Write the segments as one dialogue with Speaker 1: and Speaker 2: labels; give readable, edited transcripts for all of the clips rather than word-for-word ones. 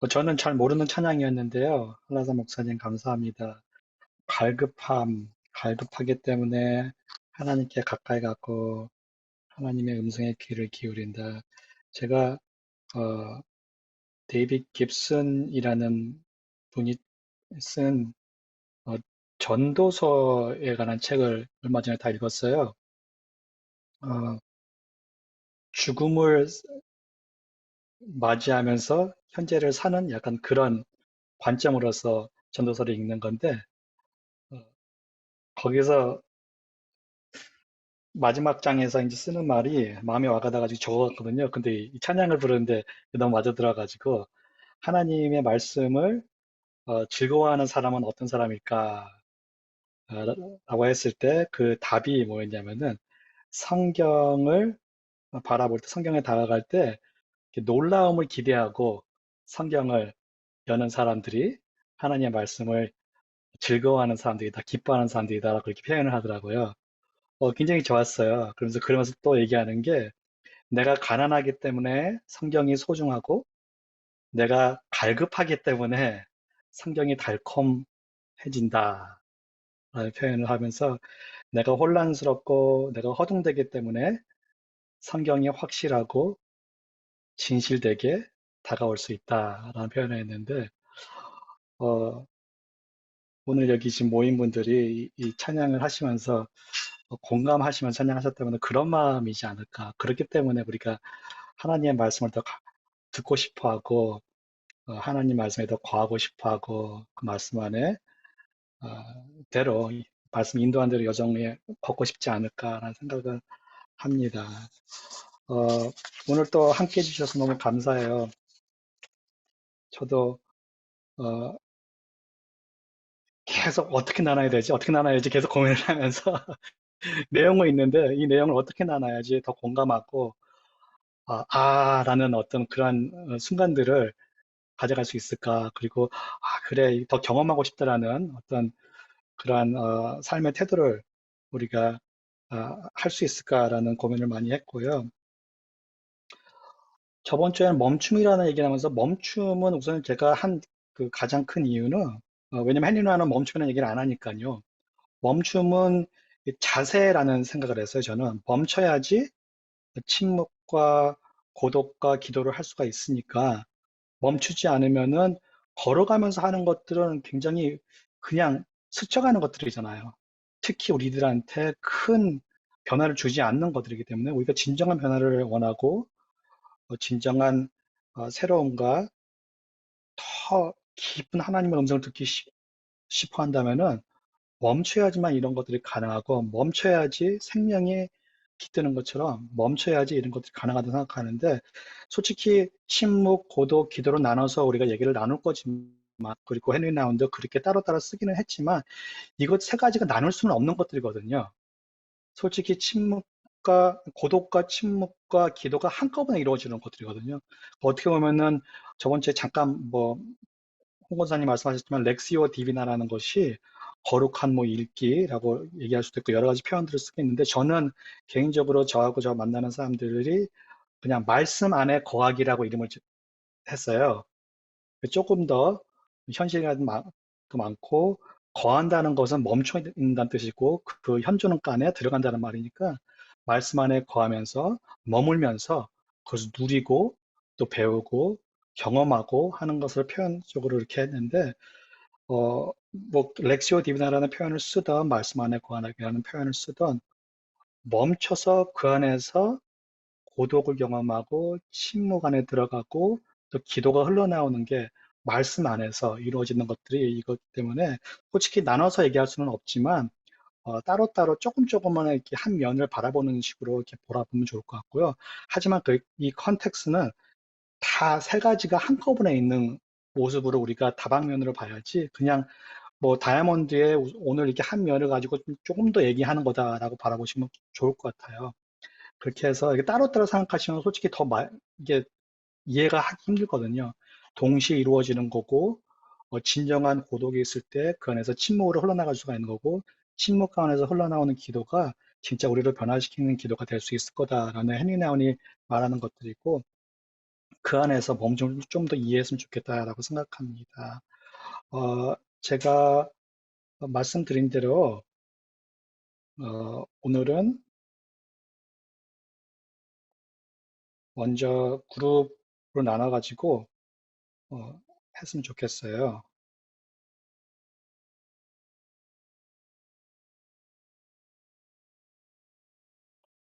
Speaker 1: 저는 잘 모르는 찬양이었는데요. 한라사 목사님 감사합니다. 갈급하기 때문에 하나님께 가까이 가고 하나님의 음성에 귀를 기울인다. 제가 어, 데이빗 깁슨이라는 분이 쓴 어, 전도서에 관한 책을 얼마 전에 다 읽었어요. 어, 죽음을 맞이하면서 현재를 사는 약간 그런 관점으로서 전도서를 읽는 건데 어, 거기서 마지막 장에서 이제 쓰는 말이 마음에 와닿아가지고 적어갔거든요. 근데 이 찬양을 부르는데 너무 맞아 들어가지고 하나님의 말씀을 즐거워하는 사람은 어떤 사람일까? 라고 했을 때 그 답이 뭐였냐면은 성경을 바라볼 때, 성경에 다가갈 때 이렇게 놀라움을 기대하고 성경을 여는 사람들이 하나님의 말씀을 즐거워하는 사람들이다, 기뻐하는 사람들이다, 그렇게 표현을 하더라고요. 굉장히 좋았어요. 그러면서 또 얘기하는 게 내가 가난하기 때문에 성경이 소중하고 내가 갈급하기 때문에 성경이 달콤해진다 라는 표현을 하면서 내가 혼란스럽고 내가 허둥대기 때문에 성경이 확실하고 진실되게 다가올 수 있다라는 표현을 했는데 어, 오늘 여기 지금 모인 분들이 이 찬양을 하시면서 공감하시면서 찬양하셨다면 그런 마음이지 않을까. 그렇기 때문에 우리가 하나님의 말씀을 더 듣고 싶어 하고 하나님 말씀에 더 거하고 싶어 하고 그 말씀 안에 어, 대로 말씀 인도한 대로 여정에 걷고 싶지 않을까라는 생각을 합니다. 오늘 또 함께 해주셔서 너무 감사해요. 저도 어, 계속 어떻게 나눠야 되지? 어떻게 나눠야지? 계속 고민을 하면서 내용은 있는데 이 내용을 어떻게 나눠야지 더 공감하고 라는 어떤 그런 순간들을 가져갈 수 있을까? 그리고 그래 더 경험하고 싶다라는 어떤 그러한 삶의 태도를 우리가 할 수 있을까라는 고민을 많이 했고요. 저번 주에는 멈춤이라는 얘기 나면서 멈춤은 우선 제가 한 그 가장 큰 이유는 왜냐면 헨리나는 멈춤이라는 얘기를 안 하니까요. 멈춤은 이 자세라는 생각을 했어요. 저는 멈춰야지 침묵과 고독과 기도를 할 수가 있으니까 멈추지 않으면은 걸어가면서 하는 것들은 굉장히 그냥 스쳐가는 것들이잖아요. 특히 우리들한테 큰 변화를 주지 않는 것들이기 때문에 우리가 진정한 변화를 원하고 진정한 새로움과 더 깊은 하나님의 음성을 듣기 싶어 한다면은 멈춰야지만 이런 것들이 가능하고 멈춰야지 생명이 깃드는 것처럼 멈춰야지 이런 것들이 가능하다고 생각하는데 솔직히 침묵, 고독, 기도로 나눠서 우리가 얘기를 나눌 거지만 그리고 헨리 라운드 그렇게 따로따로 쓰기는 했지만 이것 세 가지가 나눌 수는 없는 것들이거든요. 솔직히 고독과 침묵과 기도가 한꺼번에 이루어지는 것들이거든요. 어떻게 보면은 저번 주에 잠깐 홍 권사님 말씀하셨지만 렉시오 디비나라는 것이 거룩한 읽기라고 얘기할 수도 있고 여러 가지 표현들을 쓰겠는데 저는 개인적으로 저하고 저 만나는 사람들이 그냥 말씀 안에 거하기라고 이름을 했어요. 조금 더 현실감 많고 거한다는 것은 멈춰 있는다는 뜻이고 그 현존가 안에 들어간다는 말이니까 말씀 안에 거하면서 머물면서 그것을 누리고 또 배우고 경험하고 하는 것을 표현적으로 이렇게 했는데 렉시오 디비나라는 표현을 쓰던 말씀 안에 거하라는 표현을 쓰던 멈춰서 그 안에서 고독을 경험하고 침묵 안에 들어가고 또 기도가 흘러나오는 게 말씀 안에서 이루어지는 것들이 이것 때문에 솔직히 나눠서 얘기할 수는 없지만 따로따로 조금 조금만 이렇게 한 면을 바라보는 식으로 이렇게 바라보면 좋을 것 같고요. 하지만 이 컨텍스는 다 세 가지가 한꺼번에 있는 모습으로 우리가 다방면으로 봐야지 그냥 다이아몬드의 오늘 이렇게 한 면을 가지고 조금 더 얘기하는 거다라고 바라보시면 좋을 것 같아요. 그렇게 해서 이게 따로따로 생각하시면 솔직히 이게 이해가 하기 힘들거든요. 동시에 이루어지는 거고, 진정한 고독이 있을 때 그 안에서 침묵으로 흘러나갈 수가 있는 거고, 침묵 가운데서 흘러나오는 기도가 진짜 우리를 변화시키는 기도가 될 수 있을 거다라는 헨리 나운이 말하는 것들이고, 그 안에서 멈춤을 좀 더 이해했으면 좋겠다라고 생각합니다. 제가 말씀드린 대로 오늘은 먼저 그룹으로 나눠가지고 어, 했으면 좋겠어요.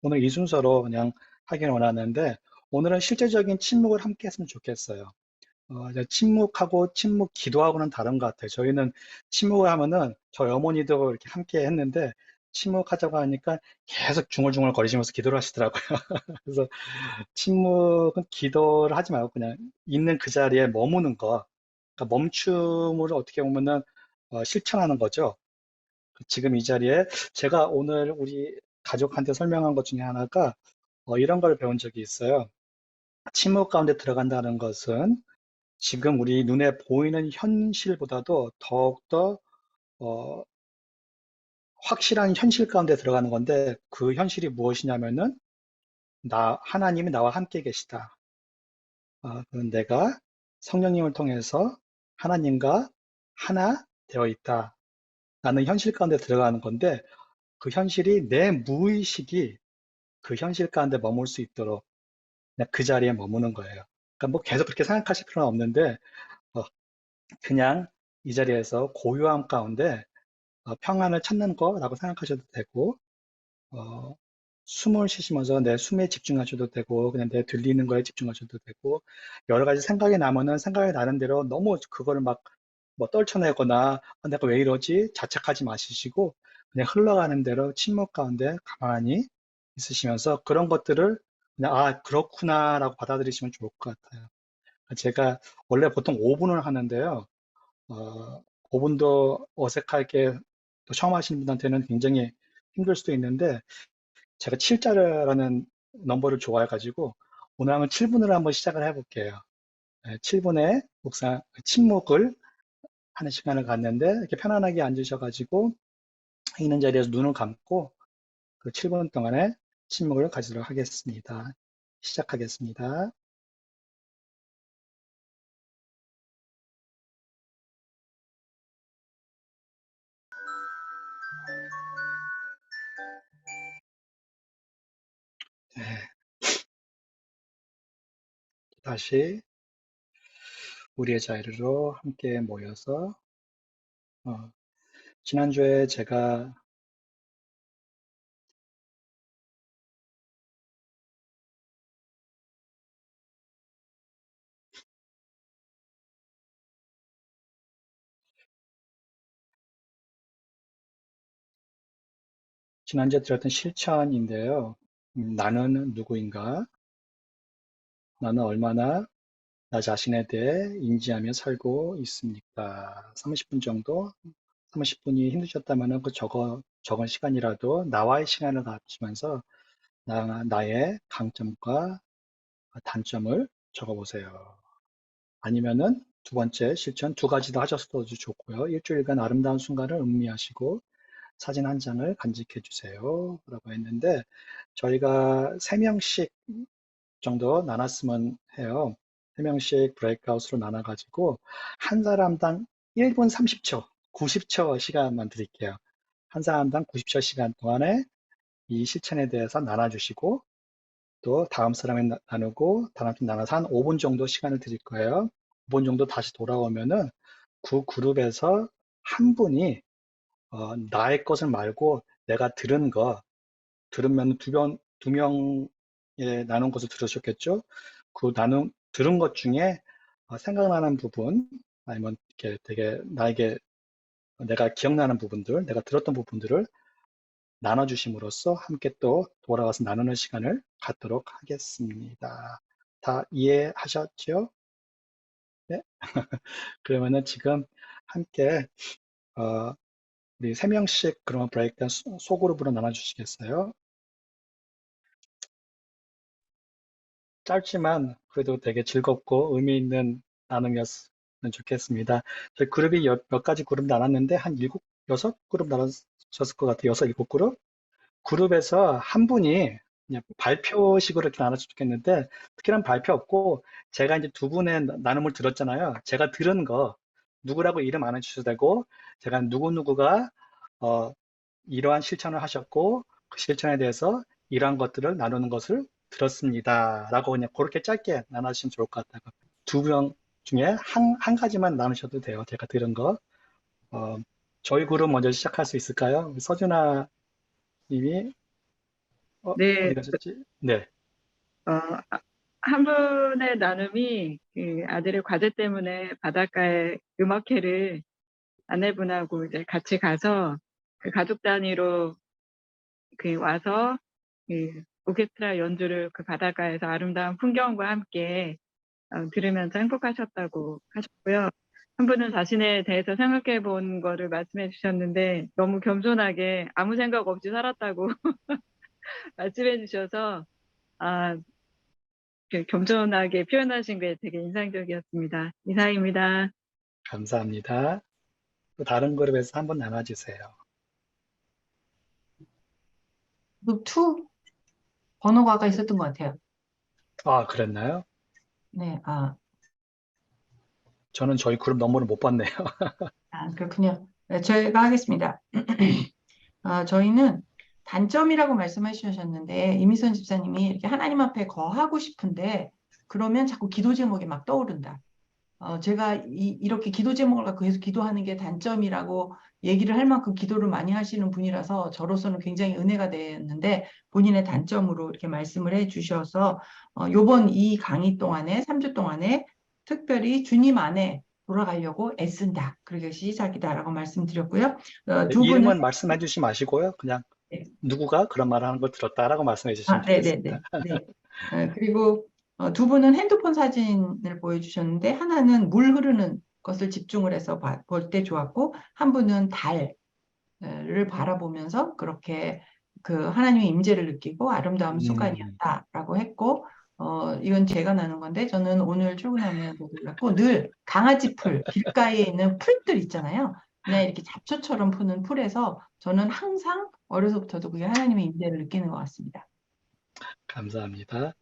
Speaker 1: 오늘 이 순서로 그냥 하긴 원하는데 오늘은 실제적인 침묵을 함께 했으면 좋겠어요. 이제 침묵하고 침묵 기도하고는 다른 것 같아요. 저희는 침묵을 하면은 저희 어머니도 이렇게 함께 했는데 침묵하자고 하니까 계속 중얼중얼 거리시면서 기도를 하시더라고요. 그래서 침묵은 기도를 하지 말고 그냥 있는 그 자리에 머무는 거. 그러니까 멈춤을 어떻게 보면은 실천하는 거죠. 지금 이 자리에 제가 오늘 우리 가족한테 설명한 것 중에 하나가 이런 걸 배운 적이 있어요. 침묵 가운데 들어간다는 것은 지금 우리 눈에 보이는 현실보다도 더욱더 어, 확실한 현실 가운데 들어가는 건데 그 현실이 무엇이냐면은 하나님이 나와 함께 계시다. 그는 내가 성령님을 통해서 하나님과 하나 되어 있다. 라는 현실 가운데 들어가는 건데 그 현실이 내 무의식이 그 현실 가운데 머물 수 있도록 그냥 그 자리에 머무는 거예요. 그러니까 뭐 계속 그렇게 생각하실 필요는 없는데 어, 그냥 이 자리에서 고요함 가운데 평안을 찾는 거라고 생각하셔도 되고 어, 숨을 쉬시면서 내 숨에 집중하셔도 되고 그냥 내 들리는 거에 집중하셔도 되고 여러 가지 생각이 나면은 생각이 나는 대로 너무 그거를 막 뭐 떨쳐내거나 내가 왜 이러지 자책하지 마시고 그냥 흘러가는 대로 침묵 가운데 가만히 있으시면서 그런 것들을 그냥 그렇구나라고 받아들이시면 좋을 것 같아요. 제가 원래 보통 5분을 하는데요. 5분도 어색하게 또 처음 하시는 분한테는 굉장히 힘들 수도 있는데 제가 7자라는 넘버를 좋아해가지고 오늘 한번 7분으로 한번 시작을 해볼게요. 7분의 묵상, 침묵을 하는 시간을 갖는데 이렇게 편안하게 앉으셔가지고 있는 자리에서 눈을 감고 그 7분 동안의 침묵을 가지도록 하겠습니다. 시작하겠습니다. 네, 다시 우리의 자리로 함께 모여서 어, 지난주에 제가 지난주에 드렸던 실천인데요. 나는 누구인가? 나는 얼마나 나 자신에 대해 인지하며 살고 있습니까? 30분 정도, 30분이 힘드셨다면 그 적은 시간이라도 나와의 시간을 가지면서 나의 강점과 단점을 적어보세요. 아니면은 두 번째 실천 두 가지 다 하셨어도 좋고요. 일주일간 아름다운 순간을 음미하시고 사진 한 장을 간직해 주세요. 라고 했는데 저희가 세명씩 정도 나눴으면 해요. 3명씩 브레이크아웃으로 나눠가지고 한 사람당 1분 30초, 90초 시간만 드릴게요. 한 사람당 90초 시간 동안에 이 실천에 대해서 나눠주시고 또 다음 사람에 나누고 다음 팀 나눠서 한 5분 정도 시간을 드릴 거예요. 5분 정도 다시 돌아오면은 그 그룹에서 한 분이 나의 것을 말고 내가 들은 거 들으면 두 명에 나눈 것을 들으셨겠죠? 그 들은 것 중에 생각나는 부분, 아니면 이렇게 되게 나에게 내가 기억나는 부분들, 내가 들었던 부분들을 나눠주심으로써 함께 또 돌아와서 나누는 시간을 갖도록 하겠습니다. 다 이해하셨죠? 네? 그러면은 지금 함께, 어, 우리 세 명씩 그러면 브레이크다운 소그룹으로 나눠주시겠어요? 짧지만 그래도 되게 즐겁고 의미 있는 나눔이었으면 좋겠습니다. 저희 그룹이 몇 가지 그룹 나눴는데 한 여섯 그룹 나눴었을 것 같아요. 여섯, 일곱 그룹? 그룹에서 한 분이 그냥 발표식으로 이렇게 나눴으면 좋겠는데, 특별한 발표 없고, 제가 이제 두 분의 나눔을 들었잖아요. 제가 들은 거, 누구라고 이름 안 해주셔도 되고, 제가 누구누구가, 어, 이러한 실천을 하셨고, 그 실천에 대해서 이러한 것들을 나누는 것을 들었습니다. 라고 그냥 그렇게 짧게 나눠주시면 좋을 것 같아요. 두 명 중에 한 가지만 나누셔도 돼요. 제가 들은 거. 어, 저희 그룹 먼저 시작할 수 있을까요? 서준아 님이,
Speaker 2: 네,
Speaker 1: 어디 가셨지? 네.
Speaker 2: 어, 아, 한 분의 나눔이 그 아들의 과제 때문에 바닷가에 음악회를 아내분하고 이제 같이 가서 그 가족 단위로 그 와서 그 오케스트라 연주를 그 바닷가에서 아름다운 풍경과 함께 들으면서 행복하셨다고 하셨고요. 한 분은 자신에 대해서 생각해 본 거를 말씀해 주셨는데 너무 겸손하게 아무 생각 없이 살았다고 말씀해 주셔서 아, 겸손하게 표현하신 게 되게 인상적이었습니다. 이상입니다.
Speaker 1: 감사합니다. 또 다른 그룹에서 한번 나눠주세요.
Speaker 3: 그룹 2 번호가 아까 있었던 것 같아요.
Speaker 1: 아, 그랬나요?
Speaker 3: 네,
Speaker 1: 저는 저희 그룹 너머를 못 봤네요.
Speaker 3: 그렇군요. 네, 제가 하겠습니다. 저희는 단점이라고 말씀해 주셨는데, 이미선 집사님이 이렇게 하나님 앞에 거하고 싶은데, 그러면 자꾸 기도 제목이 막 떠오른다. 제가 이렇게 기도 제목을 갖고 계속 기도하는 게 단점이라고 얘기를 할 만큼 기도를 많이 하시는 분이라서 저로서는 굉장히 은혜가 되었는데, 본인의 단점으로 이렇게 말씀을 해 주셔서, 요번 이 강의 동안에, 3주 동안에 특별히 주님 안에 돌아가려고 애쓴다. 그렇게 시작이다라고 말씀드렸고요.
Speaker 1: 네,
Speaker 3: 두 분은,
Speaker 1: 이름은 말씀해 주시 마시고요. 그냥
Speaker 3: 네.
Speaker 1: 누구가 그런 말을 하는 걸 들었다라고 말씀해 주시면
Speaker 3: 네네네.
Speaker 1: 좋겠습니다.
Speaker 3: 네. 그리고 두 분은 핸드폰 사진을 보여주셨는데, 하나는 물 흐르는 것을 집중을 해서 볼 때 좋았고, 한 분은 달을 바라보면서 그렇게 그 하나님의 임재를 느끼고 아름다운
Speaker 1: 음,
Speaker 3: 순간이었다라고 했고, 이건 제가 나눈 건데, 저는 오늘 출근하면서 놀랐고, 늘 강아지 풀, 길가에 있는 풀들 있잖아요. 그냥 이렇게 잡초처럼 푸는 풀에서 저는 항상 어려서부터도 그게 하나님의 임재를 느끼는 것 같습니다.
Speaker 1: 감사합니다.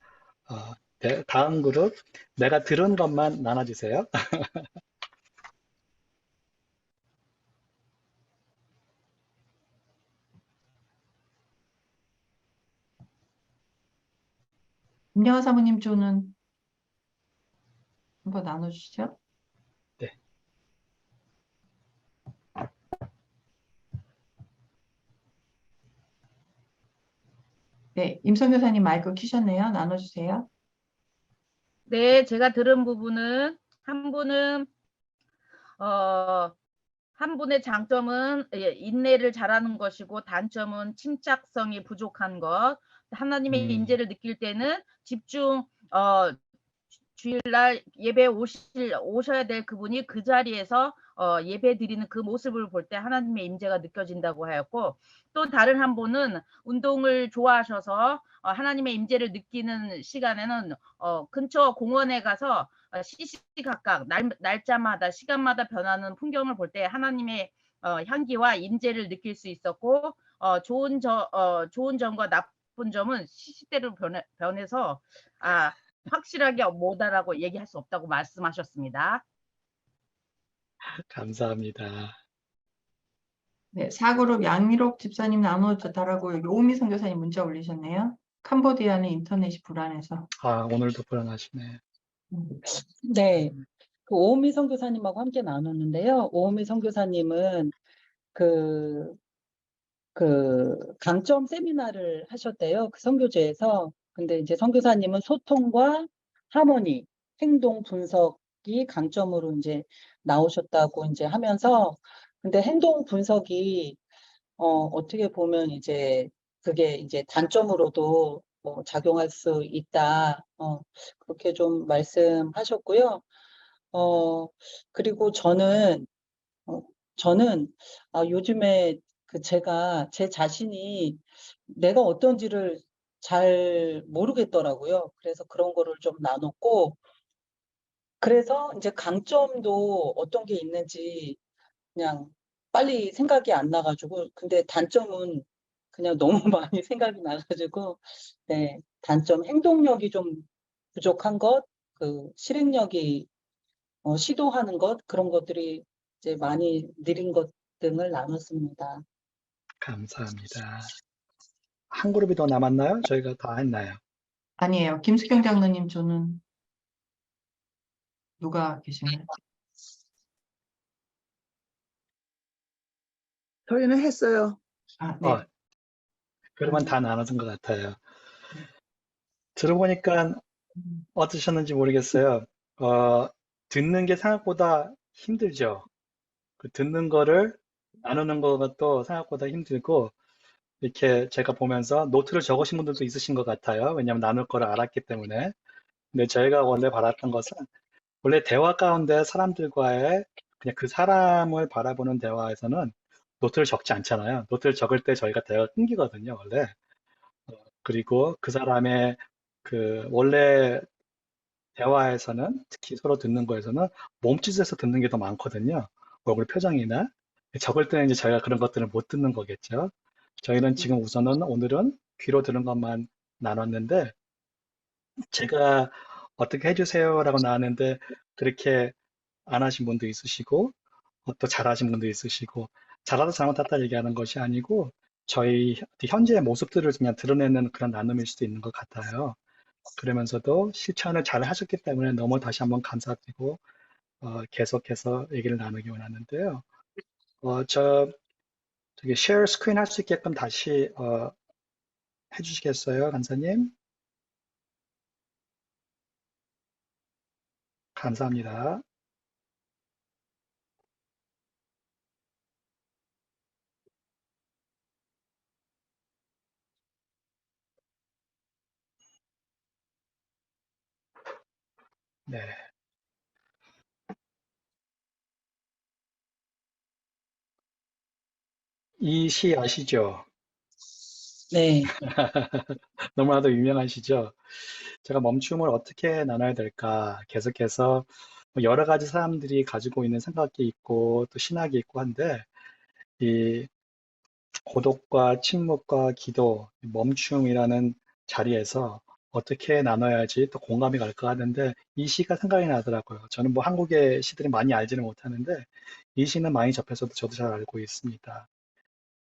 Speaker 1: 네, 다음 그룹, 내가 들은 것만 나눠주세요.
Speaker 3: 김영하 사모님 쪽은 한번 나눠주시죠.
Speaker 1: 네,
Speaker 3: 네, 임성 교사님 마이크 켜셨네요. 나눠주세요.
Speaker 4: 네, 제가 들은 부분은 한 분은 한 분의 장점은 인내를 잘하는 것이고 단점은 침착성이 부족한 것. 하나님의 인재를 느낄 때는 집중 주일날 예배 오셔야 될 그분이 그 자리에서 예배 드리는 그 모습을 볼 때 하나님의 임재가 느껴진다고 하였고, 또 다른 한 분은 운동을 좋아하셔서 하나님의 임재를 느끼는 시간에는 근처 공원에 가서 시시각각 날짜마다 시간마다 변하는 풍경을 볼 때 하나님의 향기와 임재를 느낄 수 있었고, 좋은 점과 나쁜 점은 시시때로 변해서 확실하게 뭐다라고 얘기할 수 없다고 말씀하셨습니다.
Speaker 1: 감사합니다.
Speaker 3: 네, 4그룹 양미록 집사님 나눠줬다라고 여기 오미 선교사님 문자 올리셨네요. 캄보디아는 인터넷이 불안해서.
Speaker 1: 오늘도 불안하시네.
Speaker 5: 네, 그 오은미 선교사님하고 함께 나눴는데요. 오은미 선교사님은 그, 강점 세미나를 하셨대요. 그 선교제에서. 근데 이제 선교사님은 소통과 하모니, 행동 분석이 강점으로 이제 나오셨다고 이제 하면서, 근데 행동 분석이 어떻게 보면 이제 그게 이제 단점으로도 작용할 수 있다. 그렇게 좀 말씀하셨고요. 그리고 어, 저는, 요즘에 제가 제 자신이 내가 어떤지를 잘 모르겠더라고요. 그래서 그런 거를 좀 나눴고, 그래서 이제 강점도 어떤 게 있는지 그냥 빨리 생각이 안 나가지고, 근데 단점은 그냥 너무 많이 생각이 나가지고, 네, 단점, 행동력이 좀 부족한 것, 그 실행력이 시도하는 것, 그런 것들이 이제 많이 느린 것 등을 나눴습니다.
Speaker 1: 감사합니다. 한 그룹이 더 남았나요? 저희가 다 했나요?
Speaker 3: 아니에요. 김수경 장로님, 저는 누가 계신가요?
Speaker 6: 저희는 했어요.
Speaker 3: 아, 네.
Speaker 1: 그러면 다 나눠준 것 같아요.
Speaker 3: 네.
Speaker 1: 들어보니까
Speaker 3: 음,
Speaker 1: 어떠셨는지 모르겠어요. 듣는 게 생각보다 힘들죠. 그 듣는 거를 나누는 것도 생각보다 힘들고, 이렇게 제가 보면서 노트를 적으신 분들도 있으신 것 같아요. 왜냐하면 나눌 거를 알았기 때문에. 근데 저희가 원래 바랐던 것은, 원래 대화 가운데 사람들과의 그냥 그 사람을 바라보는 대화에서는 노트를 적지 않잖아요. 노트를 적을 때 저희가 대화가 끊기거든요, 원래. 그리고 그 사람의 그 원래 대화에서는 특히 서로 듣는 거에서는 몸짓에서 듣는 게 더 많거든요. 얼굴 표정이나 적을 때는 이제 저희가 그런 것들을 못 듣는 거겠죠. 저희는 지금 우선은 오늘은 귀로 들은 것만 나눴는데 제가 어떻게 해주세요라고 나왔는데 그렇게 안 하신 분도 있으시고 또 잘하신 분도 있으시고 잘하다 잘못했다 얘기하는 것이 아니고 저희 현재의 모습들을 그냥 드러내는 그런 나눔일 수도 있는 것 같아요. 그러면서도 실천을 잘 하셨기 때문에 너무 다시 한번 감사드리고 계속해서 얘기를 나누기 원하는데요. 저기 쉐어 스크린 할 수 있게끔 다시 해주시겠어요, 간사님? 감사합니다. 네. 이 시 아시죠?
Speaker 5: 네,
Speaker 1: 너무나도 유명하시죠? 제가 멈춤을 어떻게 나눠야 될까? 계속해서 뭐 여러 가지 사람들이 가지고 있는 생각이 있고 또 신학이 있고 한데 이 고독과 침묵과 기도, 멈춤이라는 자리에서 어떻게 나눠야지 또 공감이 갈까 하는데 이 시가 생각이 나더라고요. 저는 뭐 한국의 시들을 많이 알지는 못하는데 이 시는 많이 접해서도 저도 잘 알고 있습니다.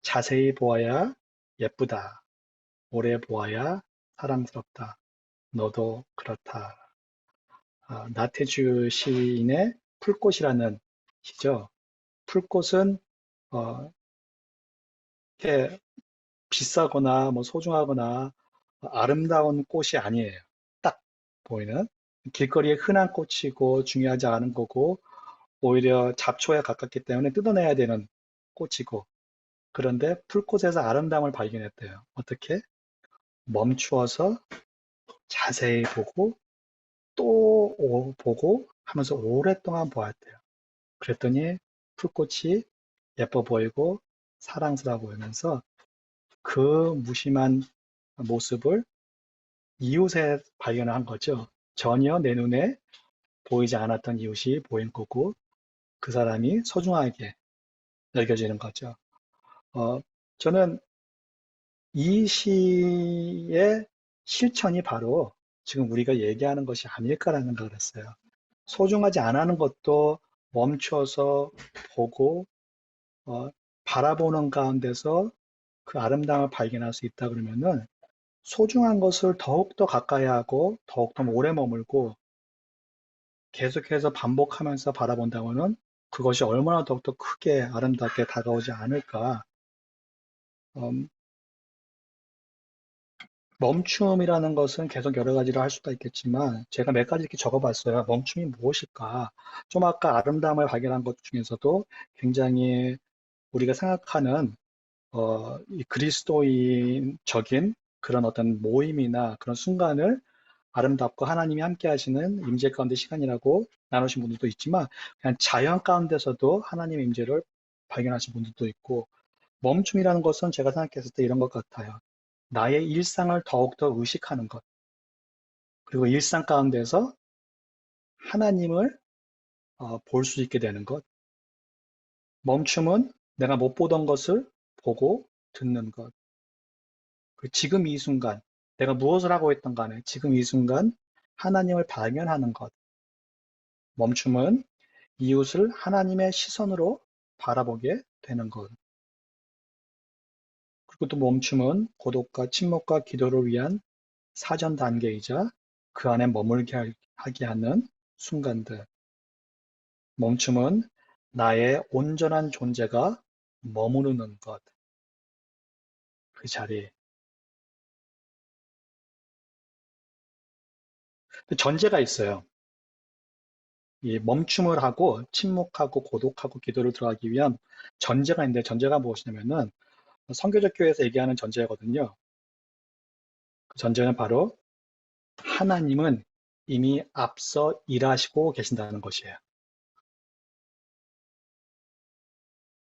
Speaker 1: 자세히 보아야 예쁘다. 오래 보아야 사랑스럽다. 너도 그렇다. 나태주 시인의 풀꽃이라는 시죠. 풀꽃은 어, 이렇게 비싸거나 뭐 소중하거나 아름다운 꽃이 아니에요. 딱 보이는 길거리에 흔한 꽃이고 중요하지 않은 거고 오히려 잡초에 가깝기 때문에 뜯어내야 되는 꽃이고 그런데 풀꽃에서 아름다움을 발견했대요. 어떻게? 멈추어서 자세히 보고 또 보고 하면서 오랫동안 보았대요. 그랬더니 풀꽃이 예뻐 보이고 사랑스러워 보이면서 그 무심한 모습을 이웃에 발견을 한 거죠. 전혀 내 눈에 보이지 않았던 이웃이 보인 거고 그 사람이 소중하게 여겨지는 거죠. 어, 저는 이 시의 실천이 바로 지금 우리가 얘기하는 것이 아닐까라는 생각을 했어요. 소중하지 않은 것도 멈춰서 보고 어, 바라보는 가운데서 그 아름다움을 발견할 수 있다 그러면은 소중한 것을 더욱더 가까이 하고 더욱더 오래 머물고 계속해서 반복하면서 바라본다면은 그것이 얼마나 더욱더 크게 아름답게 다가오지 않을까. 음, 멈춤이라는 것은 계속 여러 가지로 할 수가 있겠지만 제가 몇 가지 이렇게 적어봤어요. 멈춤이 무엇일까? 좀 아까 아름다움을 발견한 것 중에서도 굉장히 우리가 생각하는 이 그리스도인적인 그런 어떤 모임이나 그런 순간을 아름답고 하나님이 함께 하시는 임재 가운데 시간이라고 나누신 분들도 있지만 그냥 자연 가운데서도 하나님의 임재를 발견하신 분들도 있고 멈춤이라는 것은 제가 생각했을 때 이런 것 같아요. 나의 일상을 더욱더 의식하는 것. 그리고 일상 가운데서 하나님을 볼 수 있게 되는 것. 멈춤은 내가 못 보던 것을 보고 듣는 것. 그 지금 이 순간, 내가 무엇을 하고 있던 간에 지금 이 순간 하나님을 발견하는 것. 멈춤은 이웃을 하나님의 시선으로 바라보게 되는 것. 그리고 또 멈춤은 고독과 침묵과 기도를 위한 사전 단계이자 그 안에 머물게 하게 하는 순간들. 멈춤은 나의 온전한 존재가 머무르는 것. 그 자리. 전제가 있어요. 이 멈춤을 하고 침묵하고 고독하고 기도를 들어가기 위한 전제가 있는데 전제가 무엇이냐면은 선교적 교회에서 얘기하는 전제거든요. 그 전제는 바로 하나님은 이미 앞서 일하시고 계신다는 것이에요.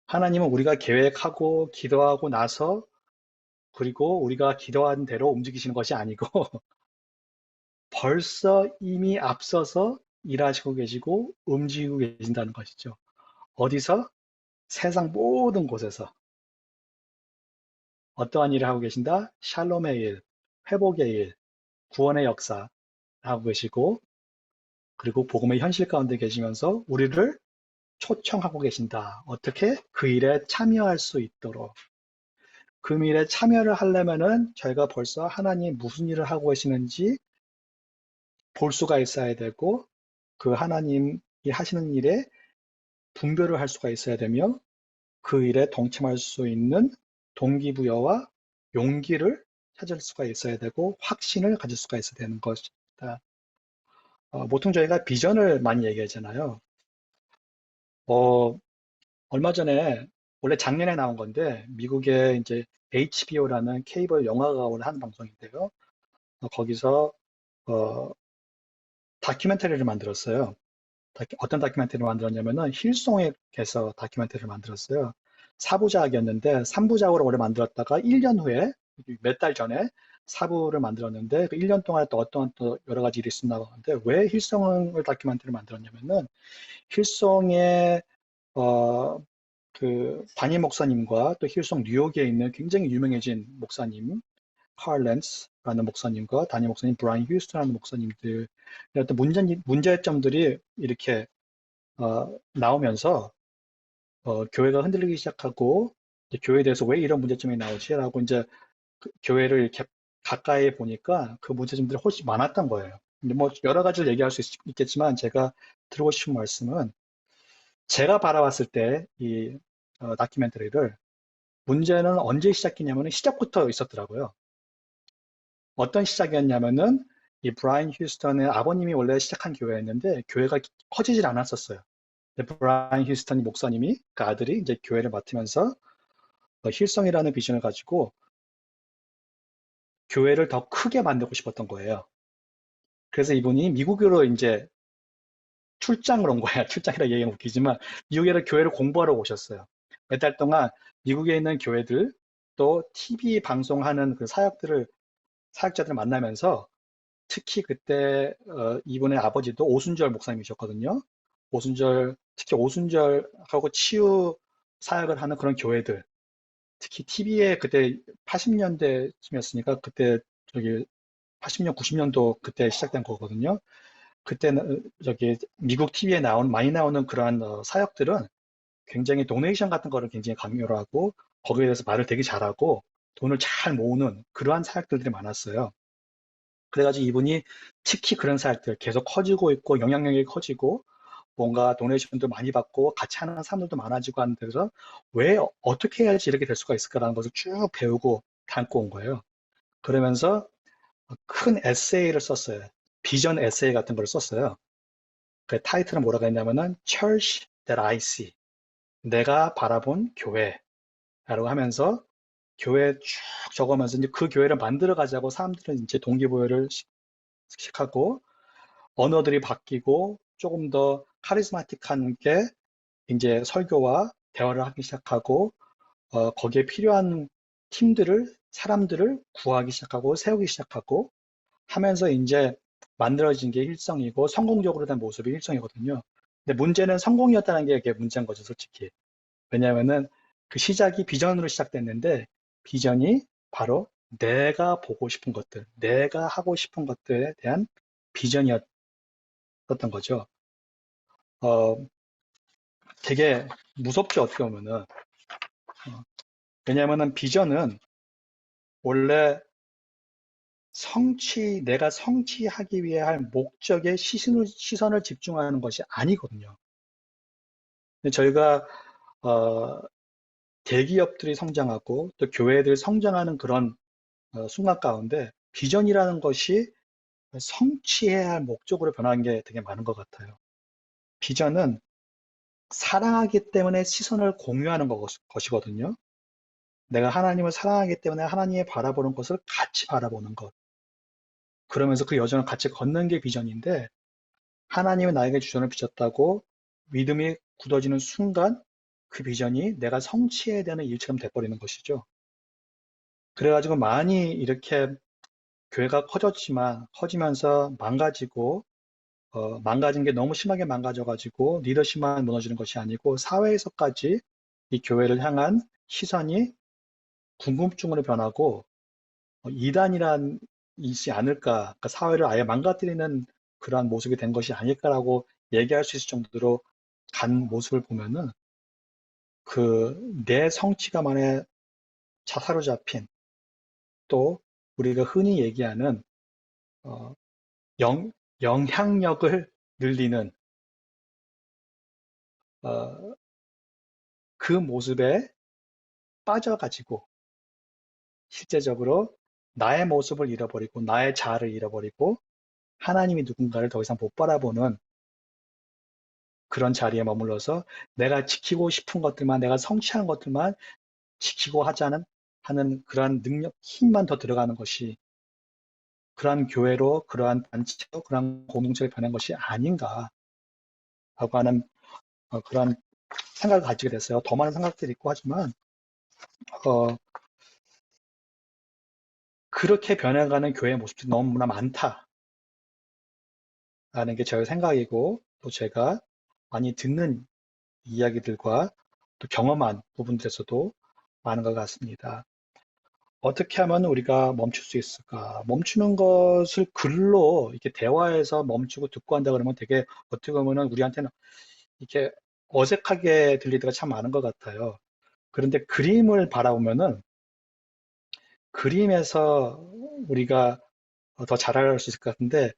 Speaker 1: 하나님은 우리가 계획하고 기도하고 나서 그리고 우리가 기도한 대로 움직이시는 것이 아니고 벌써 이미 앞서서 일하시고 계시고 움직이고 계신다는 것이죠. 어디서? 세상 모든 곳에서. 어떠한 일을 하고 계신다? 샬롬의 일, 회복의 일, 구원의 역사 하고 계시고 그리고 복음의 현실 가운데 계시면서 우리를 초청하고 계신다. 어떻게? 그 일에 참여할 수 있도록. 그 일에 참여를 하려면은 저희가 벌써 하나님 무슨 일을 하고 계시는지 볼 수가 있어야 되고 그 하나님이 하시는 일에 분별을 할 수가 있어야 되며 그 일에 동참할 수 있는 동기부여와 용기를 찾을 수가 있어야 되고 확신을 가질 수가 있어야 되는 것입니다. 보통 저희가 비전을 많이 얘기하잖아요. 얼마 전에 원래 작년에 나온 건데 미국의 이제 HBO라는 케이블 영화가 원래 하는 방송인데요. 거기서 다큐멘터리를 만들었어요. 어떤 다큐멘터리를 만들었냐면은 힐송에서 다큐멘터리를 만들었어요. 4부작이었는데 3부작으로 원래 만들었다가 1년 후에 몇 달 전에 4부를 만들었는데 그 1년 동안에 또 어떠한 또 여러 가지 일이 있었나 하는데 왜 힐송을 다큐멘터리를 만들었냐면은 힐송의 그 담임 목사님과 또 힐송 뉴욕에 있는 굉장히 유명해진 목사님 칼 랜스라는 목사님과 담임 목사님 브라이언 휴스턴라는 목사님들의 어떤 문제점들이 이렇게 나오면서 교회가 흔들리기 시작하고 이제 교회에 대해서 왜 이런 문제점이 나오지라고 이제 그 교회를 이렇게 가까이 보니까 그 문제점들이 훨씬 많았던 거예요. 근데 뭐 여러 가지를 얘기할 수 있겠지만 제가 드리고 싶은 말씀은 제가 바라봤을 때 이 다큐멘터리를 문제는 언제 시작했냐면 시작부터 있었더라고요. 어떤 시작이었냐면은 이 브라이언 휴스턴의 아버님이 원래 시작한 교회였는데 교회가 커지질 않았었어요. 브라이언 휴스턴 목사님이 그 아들이 이제 교회를 맡으면서 힐성이라는 비전을 가지고 교회를 더 크게 만들고 싶었던 거예요. 그래서 이분이 미국으로 이제 출장을 온 거야. 출장이라 얘기하면 웃기지만 미국에 교회를 공부하러 오셨어요. 몇 달 동안 미국에 있는 교회들 또 TV 방송하는 그 사역자들을 만나면서 특히 그때 이분의 아버지도 오순절 목사님이셨거든요. 특히 오순절하고 치유 사역을 하는 그런 교회들, 특히 TV에 그때 80년대쯤이었으니까 그때 저기 80년, 90년도 그때 시작된 거거든요. 그때는 저기 미국 TV에 많이 나오는 그러한 사역들은 굉장히 도네이션 같은 거를 굉장히 강요를 하고 거기에 대해서 말을 되게 잘하고 돈을 잘 모으는 그러한 사역들이 많았어요. 그래가지고 이분이 특히 그런 사역들 계속 커지고 있고 영향력이 커지고 뭔가 도네이션도 많이 받고 같이 하는 사람들도 많아지고 하는 데서 왜 어떻게 해야지 이렇게 될 수가 있을까라는 것을 쭉 배우고 담고 온 거예요. 그러면서 큰 에세이를 썼어요. 비전 에세이 같은 걸 썼어요. 그 타이틀은 뭐라고 했냐면은 Church That I See. 내가 바라본 교회라고 하면서 교회 쭉 적으면서 이제 그 교회를 만들어 가자고 사람들은 이제 동기부여를 시작하고 언어들이 바뀌고 조금 더 카리스마틱한 게 이제 설교와 대화를 하기 시작하고 거기에 필요한 사람들을 구하기 시작하고 세우기 시작하고 하면서 이제 만들어진 게 힐성이고 성공적으로 된 모습이 힐성이거든요. 근데 문제는 성공이었다는 게 이게 문제인 거죠, 솔직히. 왜냐하면은 그 시작이 비전으로 시작됐는데 비전이 바로 내가 보고 싶은 것들, 내가 하고 싶은 것들에 대한 비전이었던 거죠. 어, 되게 무섭죠, 어떻게 보면은. 왜냐하면은 비전은 원래 내가 성취하기 위해 할 목적에 시선을 집중하는 것이 아니거든요. 근데 저희가 대기업들이 성장하고 또 교회들이 성장하는 그런 순간 가운데 비전이라는 것이 성취해야 할 목적으로 변한 게 되게 많은 것 같아요. 비전은 사랑하기 때문에 시선을 공유하는 것이거든요. 내가 하나님을 사랑하기 때문에 하나님이 바라보는 것을 같이 바라보는 것. 그러면서 그 여정을 같이 걷는 게 비전인데 하나님이 나에게 비전을 주셨다고 믿음이 굳어지는 순간 그 비전이 내가 성취해야 되는 일처럼 돼버리는 것이죠. 그래가지고 많이 이렇게 교회가 커지면서 망가지고 망가진 게 너무 심하게 망가져가지고 리더십만 무너지는 것이 아니고 사회에서까지 이 교회를 향한 시선이 궁금증으로 변하고 이단이란 이지 않을까, 그러니까 사회를 아예 망가뜨리는 그러한 모습이 된 것이 아닐까라고 얘기할 수 있을 정도로 간 모습을 보면은 그 내 성취감안에 사로잡힌 또 우리가 흔히 얘기하는 어, 영향력을 늘리는 어, 그 모습에 빠져가지고 실제적으로 나의 모습을 잃어버리고 나의 자아를 잃어버리고 하나님이 누군가를 더 이상 못 바라보는 그런 자리에 머물러서 내가 지키고 싶은 것들만 내가 성취한 것들만 지키고 하는 그러한 능력, 힘만 더 들어가는 것이 그러한 교회로 그러한 단체로 그러한 공동체를 변한 것이 아닌가라고 하는 그러한 생각을 가지게 됐어요. 더 많은 생각들이 있고 하지만 어, 그렇게 변해가는 교회의 모습들이 너무나 많다라는 게 저의 생각이고 또 제가 많이 듣는 이야기들과 또 경험한 부분들에서도 많은 것 같습니다. 어떻게 하면 우리가 멈출 수 있을까? 멈추는 것을 글로 이렇게 대화해서 멈추고 듣고 한다 그러면 되게 어떻게 보면은 우리한테는 이렇게 어색하게 들릴 때가 참 많은 것 같아요. 그런데 그림을 바라보면은 그림에서 우리가 더 잘 알아갈 수 있을 것 같은데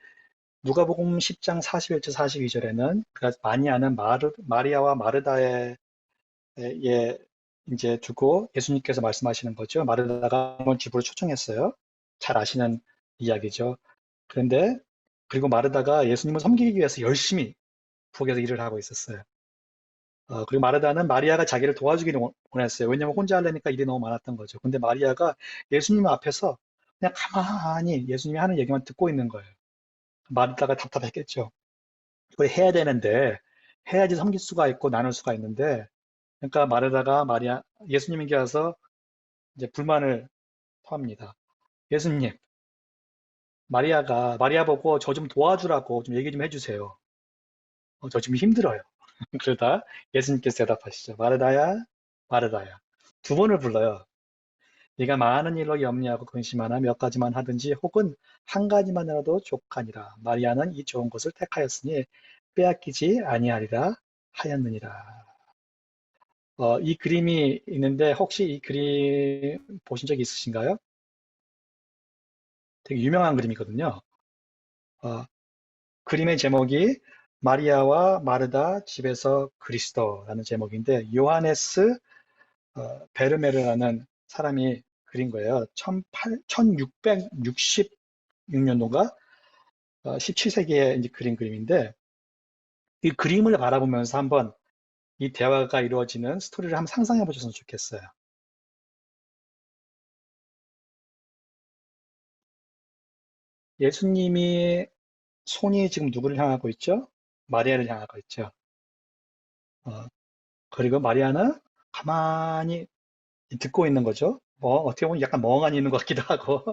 Speaker 1: 누가복음 10장 41절 42절에는 그가 많이 아는 마리아와 마르다의 예, 이제 두고 예수님께서 말씀하시는 거죠. 마르다가 집으로 초청했어요. 잘 아시는 이야기죠. 그런데 그리고 마르다가 예수님을 섬기기 위해서 열심히 부엌에서 일을 하고 있었어요. 그리고 마르다는 마리아가 자기를 도와주기를 원했어요. 왜냐면 혼자 하려니까 일이 너무 많았던 거죠. 근데 마리아가 예수님 앞에서 그냥 가만히 예수님이 하는 얘기만 듣고 있는 거예요. 마르다가 답답했겠죠. 이걸 해야 되는데 해야지 섬길 수가 있고 나눌 수가 있는데 그러니까 마르다가 예수님에게 와서 이제 불만을 토합니다. 예수님, 마리아 보고 저 좀 도와주라고 좀 얘기 좀 해주세요. 저 지금 힘들어요. 그러다 예수님께서 대답하시죠. 마르다야, 마르다야. 두 번을 불러요. 네가 많은 일로 염려하고 근심하나 몇 가지만 하든지 혹은 한 가지만이라도 족하니라. 마리아는 이 좋은 것을 택하였으니 빼앗기지 아니하리라 하였느니라. 이 그림이 있는데 혹시 이 그림 보신 적 있으신가요? 되게 유명한 그림이거든요. 어, 그림의 제목이 마리아와 마르다 집에서 그리스도라는 제목인데 요하네스 베르메르라는 사람이 그린 거예요. 1666년도인가 17세기에 이제 그린 그림인데 이 그림을 바라보면서 한번 이 대화가 이루어지는 스토리를 한번 상상해 보셨으면 좋겠어요. 예수님이 손이 지금 누구를 향하고 있죠? 마리아를 향하고 있죠. 어, 그리고 마리아는 가만히 듣고 있는 거죠. 어떻게 보면 약간 멍하니 있는 것 같기도 하고.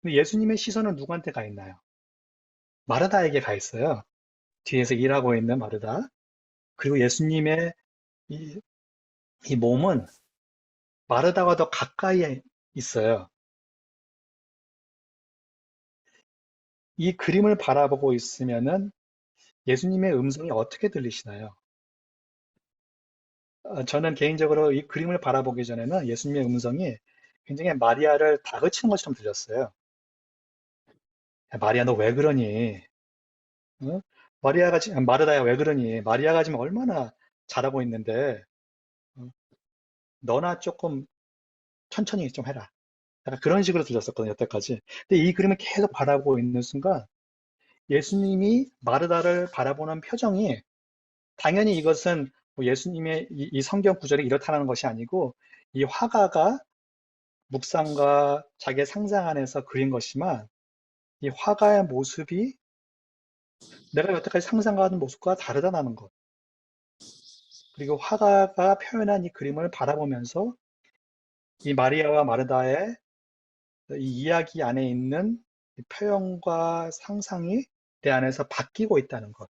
Speaker 1: 근데 예수님의 시선은 누구한테 가 있나요? 마르다에게 가 있어요. 뒤에서 일하고 있는 마르다. 그리고 예수님의 이, 이 몸은 마르다와 더 가까이 있어요. 이 그림을 바라보고 있으면은 예수님의 음성이 어떻게 들리시나요? 저는 개인적으로 이 그림을 바라보기 전에는 예수님의 음성이 굉장히 마리아를 다그치는 것처럼 들렸어요. 야, 마리아, 너 왜 그러니? 어? 마르다야, 왜 그러니? 마리아가 지금 얼마나 잘하고 있는데, 어? 너나 조금 천천히 좀 해라. 약간 그런 식으로 들렸었거든요, 여태까지. 근데 이 그림을 계속 바라보고 있는 순간, 예수님이 마르다를 바라보는 표정이, 당연히 이것은 뭐 예수님의 이 성경 구절이 이렇다는 것이 아니고, 이 화가가 묵상과 자기의 상상 안에서 그린 것이지만, 이 화가의 모습이 내가 여태까지 상상하는 모습과 다르다는 것. 그리고 화가가 표현한 이 그림을 바라보면서 이 마리아와 마르다의 이 이야기 안에 있는 이 표현과 상상이 내 안에서 바뀌고 있다는 것.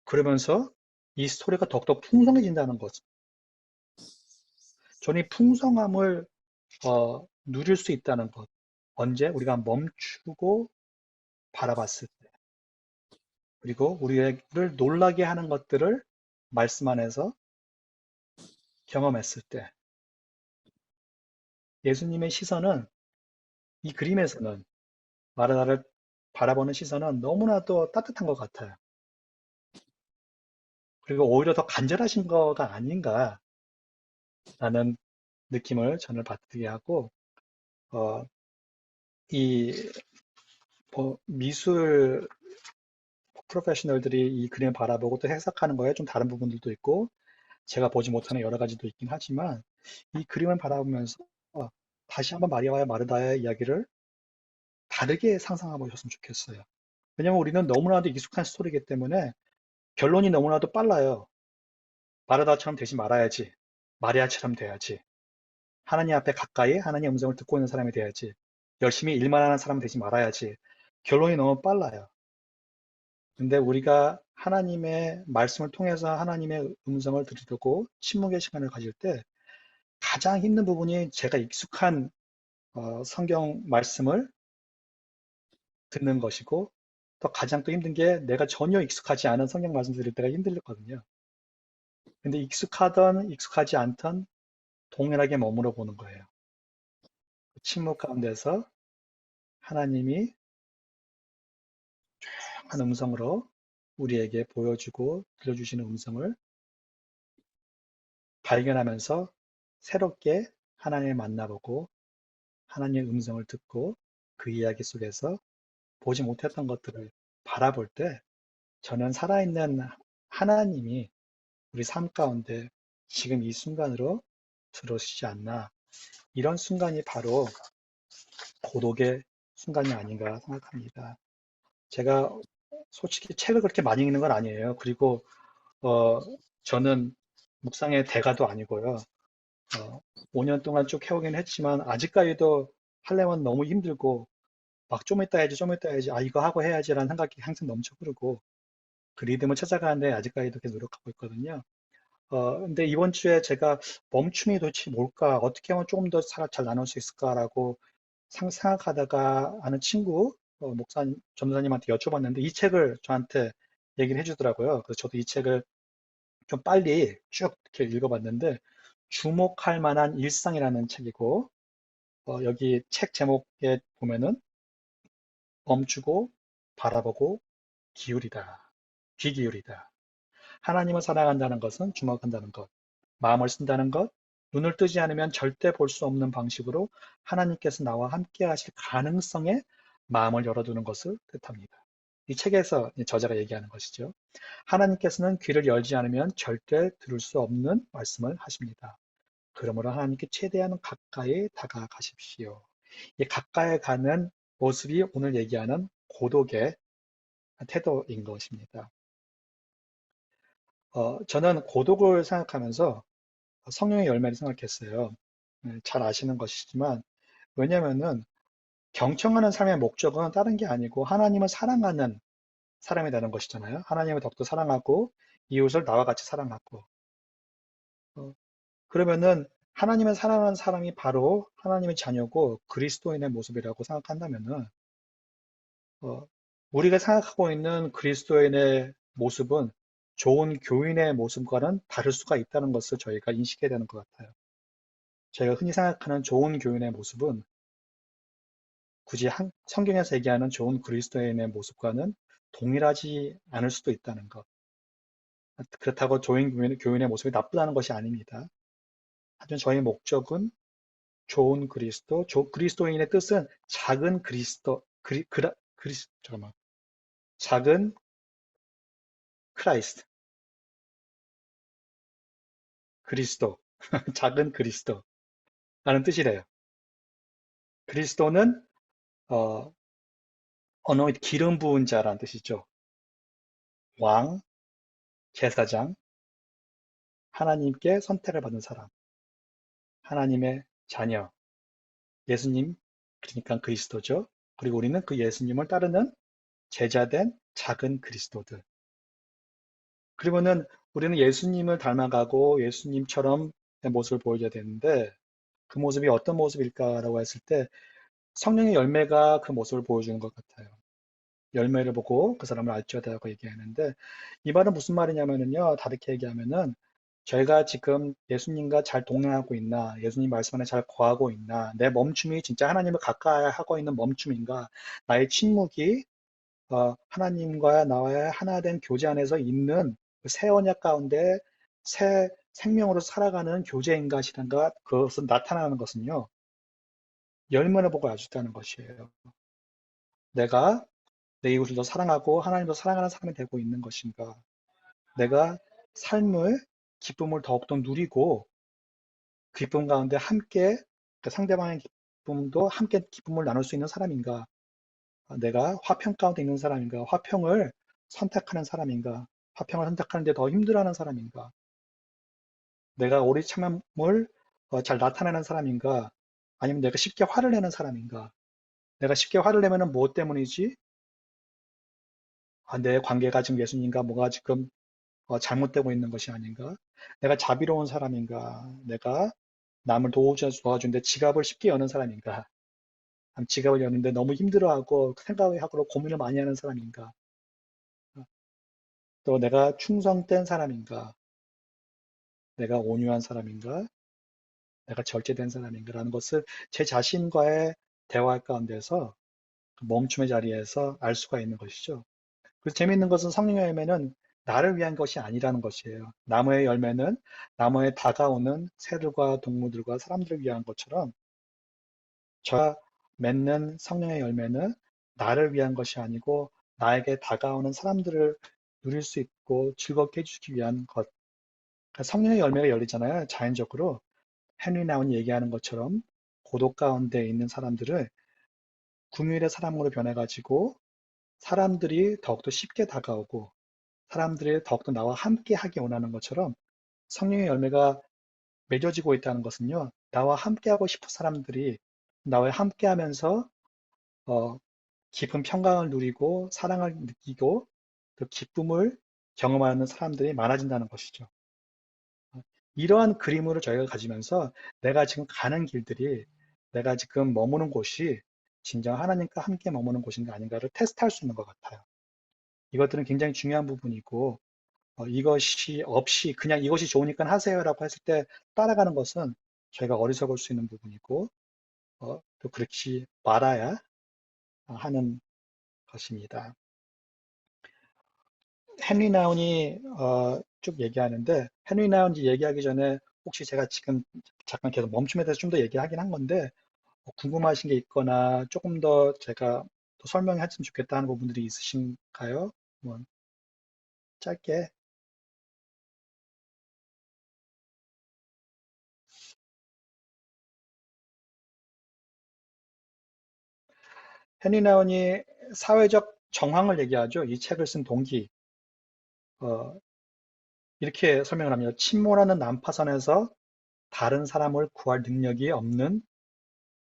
Speaker 1: 그러면서 이 스토리가 더욱더 풍성해진다는 것. 저는 이 풍성함을 누릴 수 있다는 것. 언제? 우리가 멈추고 바라봤을 때. 그리고 우리를 놀라게 하는 것들을 말씀 안에서 경험했을 때. 예수님의 시선은 이 그림에서는 마르다를 바라보는 시선은 너무나도 따뜻한 것 같아요. 그리고 오히려 더 간절하신 거가 아닌가라는 느낌을 저는 받게 하고, 어, 이 미술 프로페셔널들이 이 그림을 바라보고 또 해석하는 거에 좀 다른 부분들도 있고, 제가 보지 못하는 여러 가지도 있긴 하지만, 이 그림을 바라보면서 다시 한번 마리아와 마르다의 이야기를 다르게 상상해 보셨으면 좋겠어요. 왜냐면 우리는 너무나도 익숙한 스토리이기 때문에 결론이 너무나도 빨라요. 마르다처럼 되지 말아야지. 마리아처럼 돼야지. 하나님 앞에 가까이 하나님의 음성을 듣고 있는 사람이 돼야지. 열심히 일만 하는 사람이 되지 말아야지. 결론이 너무 빨라요. 근데 우리가 하나님의 말씀을 통해서 하나님의 음성을 들으려고 침묵의 시간을 가질 때 가장 힘든 부분이 제가 익숙한 성경 말씀을 듣는 것이고, 또 가장 또 힘든 게 내가 전혀 익숙하지 않은 성경 말씀 들을 때가 힘들거든요. 근데 익숙하던 익숙하지 않던 동일하게 머물러 보는 거예요. 침묵 가운데서 하나님이 한 음성으로 우리에게 보여주고 들려주시는 음성을 발견하면서 새롭게 하나님을 만나보고 하나님의 음성을 듣고 그 이야기 속에서 보지 못했던 것들을 바라볼 때 저는 살아있는 하나님이 우리 삶 가운데 지금 이 순간으로 들어오시지 않나, 이런 순간이 바로 고독의 순간이 아닌가 생각합니다. 제가 솔직히 책을 그렇게 많이 읽는 건 아니에요. 그리고 어, 저는 묵상의 대가도 아니고요. 5년 동안 쭉 해오긴 했지만 아직까지도 하려면 너무 힘들고 막 좀 이따 해야지, 좀 이따 해야지, 아 이거 하고 해야지라는 생각이 항상 넘쳐 흐르고 그 리듬을 찾아가는데 아직까지도 계속 노력하고 있거든요. 근데 이번 주에 제가 멈춤이 도대체 뭘까, 어떻게 하면 조금 더 잘 나눌 수 있을까라고 생각하다가 아는 친구, 전도사님한테 여쭤봤는데 이 책을 저한테 얘기를 해주더라고요. 그래서 저도 이 책을 좀 빨리 쭉 이렇게 읽어봤는데, 주목할 만한 일상이라는 책이고, 여기 책 제목에 보면은 멈추고 바라보고 기울이다. 귀 기울이다. 하나님을 사랑한다는 것은 주목한다는 것, 마음을 쓴다는 것, 눈을 뜨지 않으면 절대 볼 수 없는 방식으로 하나님께서 나와 함께 하실 가능성에 마음을 열어두는 것을 뜻합니다. 이 책에서 저자가 얘기하는 것이죠. 하나님께서는 귀를 열지 않으면 절대 들을 수 없는 말씀을 하십니다. 그러므로 하나님께 최대한 가까이 다가가십시오. 이 가까이 가는 모습이 오늘 얘기하는 고독의 태도인 것입니다. 저는 고독을 생각하면서 성령의 열매를 생각했어요. 잘 아시는 것이지만, 왜냐면은 경청하는 삶의 목적은 다른 게 아니고 하나님을 사랑하는 사람이 되는 것이잖아요. 하나님을 더욱더 사랑하고 이웃을 나와 같이 사랑하고. 어, 그러면은 하나님을 사랑하는 사람이 바로 하나님의 자녀고 그리스도인의 모습이라고 생각한다면은 우리가 생각하고 있는 그리스도인의 모습은 좋은 교인의 모습과는 다를 수가 있다는 것을 저희가 인식해야 되는 것 같아요. 저희가 흔히 생각하는 좋은 교인의 모습은 굳이 성경에서 얘기하는 좋은 그리스도인의 모습과는 동일하지 않을 수도 있다는 것. 그렇다고 좋은 교인의 모습이 나쁘다는 것이 아닙니다. 하지만 저희 목적은 좋은 그리스도, 그리스도인의 뜻은 작은 그리스도, 잠깐만. 작은 크라이스트, 그리스도, 작은 그리스도라는 뜻이래요. 그리스도는 언어의 기름 부은 자라는 뜻이죠. 왕, 제사장, 하나님께 선택을 받은 사람, 하나님의 자녀, 예수님, 그러니까 그리스도죠. 그리고 우리는 그 예수님을 따르는 제자된 작은 그리스도들. 그러면은 우리는 예수님을 닮아가고 예수님처럼 모습을 보여줘야 되는데 그 모습이 어떤 모습일까라고 했을 때 성령의 열매가 그 모습을 보여주는 것 같아요. 열매를 보고 그 사람을 알지어다라고 얘기하는데 이 말은 무슨 말이냐면요. 다르게 얘기하면은 저희가 지금 예수님과 잘 동행하고 있나, 예수님 말씀 안에 잘 거하고 있나, 내 멈춤이 진짜 하나님을 가까이 하고 있는 멈춤인가, 나의 침묵이 하나님과 나와의 하나된 교제 안에서 있는 새 언약 가운데 새 생명으로 살아가는 교제인가 시란가 그것은 나타나는 것은요. 열매를 보고 알 수 있다는 것이에요. 내가 내 이웃을 더 사랑하고 하나님도 사랑하는 사람이 되고 있는 것인가? 내가 삶을 기쁨을 더욱더 누리고 기쁨 가운데 함께 상대방의 기쁨도 함께 기쁨을 나눌 수 있는 사람인가? 내가 화평 가운데 있는 사람인가? 화평을 선택하는 사람인가? 화평을 선택하는데 더 힘들어하는 사람인가? 내가 오래 참음을 잘 나타내는 사람인가? 아니면 내가 쉽게 화를 내는 사람인가? 내가 쉽게 화를 내면은 무엇 때문이지? 내 관계가 지금 예수님과 뭐가 지금 잘못되고 있는 것이 아닌가? 내가 자비로운 사람인가? 내가 남을 도와주는데 지갑을 쉽게 여는 사람인가? 지갑을 여는데 너무 힘들어하고 생각을 하고 고민을 많이 하는 사람인가? 또 내가 충성된 사람인가? 내가 온유한 사람인가? 내가 절제된 사람인가라는 것을 제 자신과의 대화 가운데서 그 멈춤의 자리에서 알 수가 있는 것이죠. 그래서 재미있는 것은 성령의 열매는 나를 위한 것이 아니라는 것이에요. 나무의 열매는 나무에 다가오는 새들과 동물들과 사람들을 위한 것처럼 저가 맺는 성령의 열매는 나를 위한 것이 아니고 나에게 다가오는 사람들을 누릴 수 있고 즐겁게 해주기 위한 것. 그러니까 성령의 열매가 열리잖아요. 자연적으로 헨리 나운이 얘기하는 것처럼 고독 가운데 있는 사람들을 긍휼의 사람으로 변해가지고 사람들이 더욱더 쉽게 다가오고 사람들이 더욱더 나와 함께 하기 원하는 것처럼 성령의 열매가 맺어지고 있다는 것은요. 나와 함께하고 싶은 사람들이 나와 함께 하면서 깊은 평강을 누리고 사랑을 느끼고 그 기쁨을 경험하는 사람들이 많아진다는 것이죠. 이러한 그림을 저희가 가지면서 내가 지금 가는 길들이 내가 지금 머무는 곳이 진정 하나님과 함께 머무는 곳인가 아닌가를 테스트할 수 있는 것 같아요. 이것들은 굉장히 중요한 부분이고 이것이 없이 그냥 이것이 좋으니까 하세요라고 했을 때 따라가는 것은 저희가 어리석을 수 있는 부분이고 또 그렇지 말아야 하는 것입니다. 헨리 나운이 쭉 얘기하는데 헨리 나운이 얘기하기 전에 혹시 제가 지금 잠깐 계속 멈춤에 대해서 좀 더 얘기하긴 한 건데 궁금하신 게 있거나 조금 더 제가 또 설명했으면 좋겠다 하는 부분들이 있으신가요? 뭐 짧게. 헨리 나운이 사회적 정황을 얘기하죠. 이 책을 쓴 동기. 이렇게 설명을 합니다. 침몰하는 난파선에서 다른 사람을 구할 능력이 없는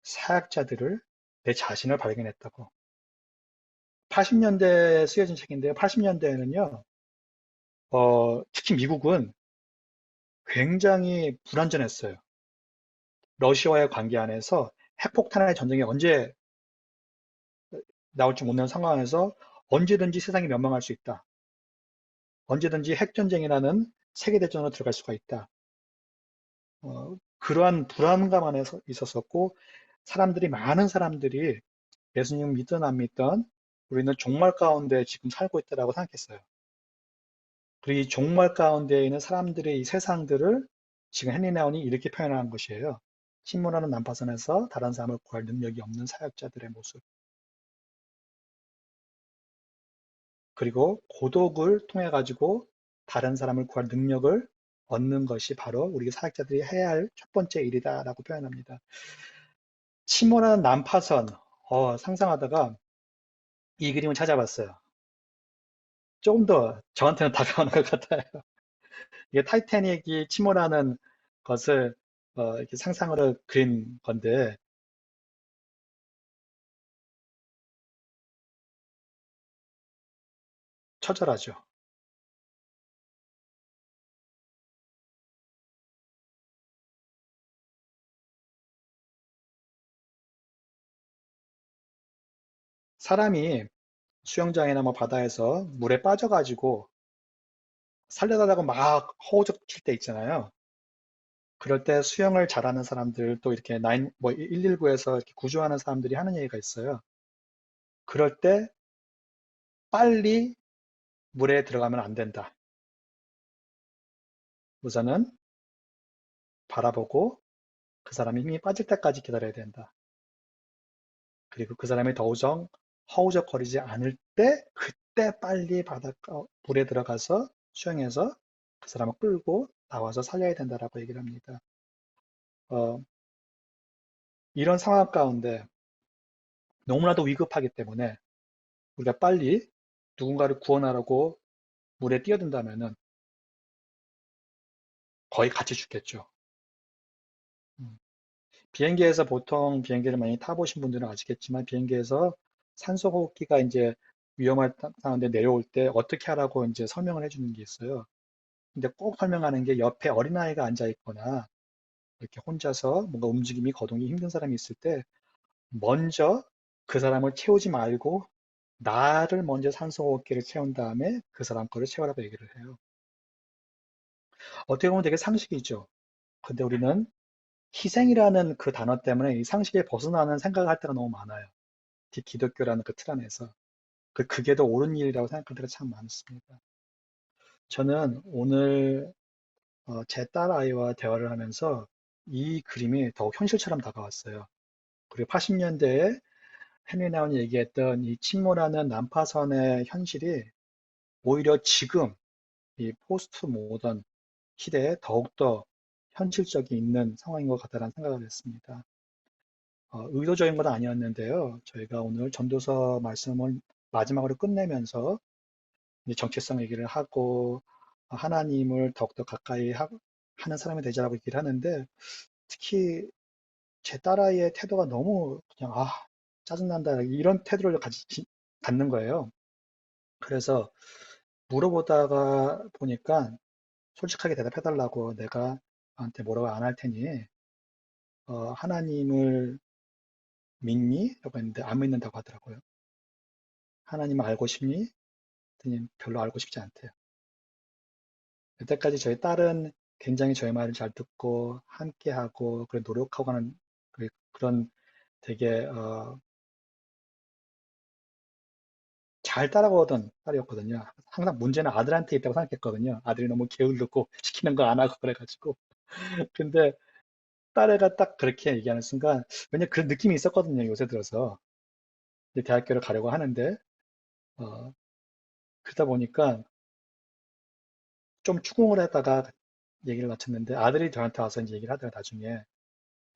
Speaker 1: 사약자들을 내 자신을 발견했다고. 80년대에 쓰여진 책인데요. 80년대에는요, 특히 미국은 굉장히 불안전했어요. 러시아와의 관계 안에서 핵폭탄의 전쟁이 언제 나올지 모르는 상황에서 언제든지 세상이 멸망할 수 있다. 언제든지 핵전쟁이라는 세계대전으로 들어갈 수가 있다. 그러한 불안감 안에 있었었고, 많은 사람들이 예수님 믿든 안 믿든 우리는 종말 가운데 지금 살고 있다라고 생각했어요. 그리고 이 종말 가운데 있는 사람들의 이 세상들을 지금 헨리 나운이 이렇게 표현한 것이에요. 침몰하는 난파선에서 다른 사람을 구할 능력이 없는 사역자들의 모습. 그리고 고독을 통해 가지고 다른 사람을 구할 능력을 얻는 것이 바로 우리 사역자들이 해야 할 첫 번째 일이다라고 표현합니다. 침몰하는 난파선, 상상하다가 이 그림을 찾아봤어요. 조금 더 저한테는 다가오는 것 같아요. 이게 타이타닉이 침몰하는 것을 이렇게 상상으로 그린 건데, 처절하죠. 사람이 수영장이나 뭐 바다에서 물에 빠져가지고 살려달라고 막 허우적 칠 때 있잖아요. 그럴 때 수영을 잘하는 사람들 또 이렇게 119에서 이렇게 구조하는 사람들이 하는 얘기가 있어요. 그럴 때 빨리 물에 들어가면 안 된다. 우선은 바라보고 그 사람이 힘이 빠질 때까지 기다려야 된다. 그리고 그 사람이 더 이상 허우적거리지 않을 때 그때 빨리 물에 들어가서 수영해서 그 사람을 끌고 나와서 살려야 된다라고 얘기를 합니다. 어, 이런 상황 가운데 너무나도 위급하기 때문에 우리가 빨리 누군가를 구원하려고 물에 뛰어든다면은 거의 같이 죽겠죠. 음. 비행기에서 보통 비행기를 많이 타보신 분들은 아시겠지만 비행기에서 산소호흡기가 이제 위험한 상황인데 내려올 때 어떻게 하라고 이제 설명을 해주는 게 있어요. 근데 꼭 설명하는 게 옆에 어린아이가 앉아 있거나 이렇게 혼자서 뭔가 움직임이 거동이 힘든 사람이 있을 때 먼저 그 사람을 채우지 말고 나를 먼저 산소호흡기를 채운 다음에 그 사람 거를 채우라고 얘기를 해요. 어떻게 보면 되게 상식이죠. 근데 우리는 희생이라는 그 단어 때문에 이 상식에 벗어나는 생각을 할 때가 너무 많아요. 기독교라는 그 틀 안에서. 그게 더 옳은 일이라고 생각할 때가 참 많습니다. 저는 오늘 제 딸아이와 대화를 하면서 이 그림이 더욱 현실처럼 다가왔어요. 그리고 80년대에 헨리 나운이 얘기했던 이 침몰하는 난파선의 현실이 오히려 지금 이 포스트 모던 시대에 더욱더 현실적이 있는 상황인 것 같다는 생각을 했습니다. 의도적인 건 아니었는데요. 저희가 오늘 전도서 말씀을 마지막으로 끝내면서 이제 정체성 얘기를 하고 하나님을 더욱더 가까이 하는 사람이 되자라고 얘기를 하는데 특히 제 딸아이의 태도가 너무 그냥 짜증난다 이런 태도를 갖는 거예요. 그래서 물어보다가 보니까 솔직하게 대답해달라고 내가 나한테 뭐라고 안 할 테니 하나님을 믿니? 라고 했는데 안 믿는다고 하더라고요. 하나님을 알고 싶니? 그랬더니 별로 알고 싶지 않대요. 여태까지 저희 딸은 굉장히 저희 말을 잘 듣고 함께하고 노력하고 하는 그런 되게 잘 따라오던 딸이었거든요. 항상 문제는 아들한테 있다고 생각했거든요. 아들이 너무 게으르고 시키는 거 안 하고 그래가지고. 근데 딸애가 딱 그렇게 얘기하는 순간 왜냐 그런 느낌이 있었거든요. 요새 들어서 이제 대학교를 가려고 하는데 어, 그러다 보니까 좀 추궁을 했다가 얘기를 마쳤는데 아들이 저한테 와서 이제 얘기를 하다가 나중에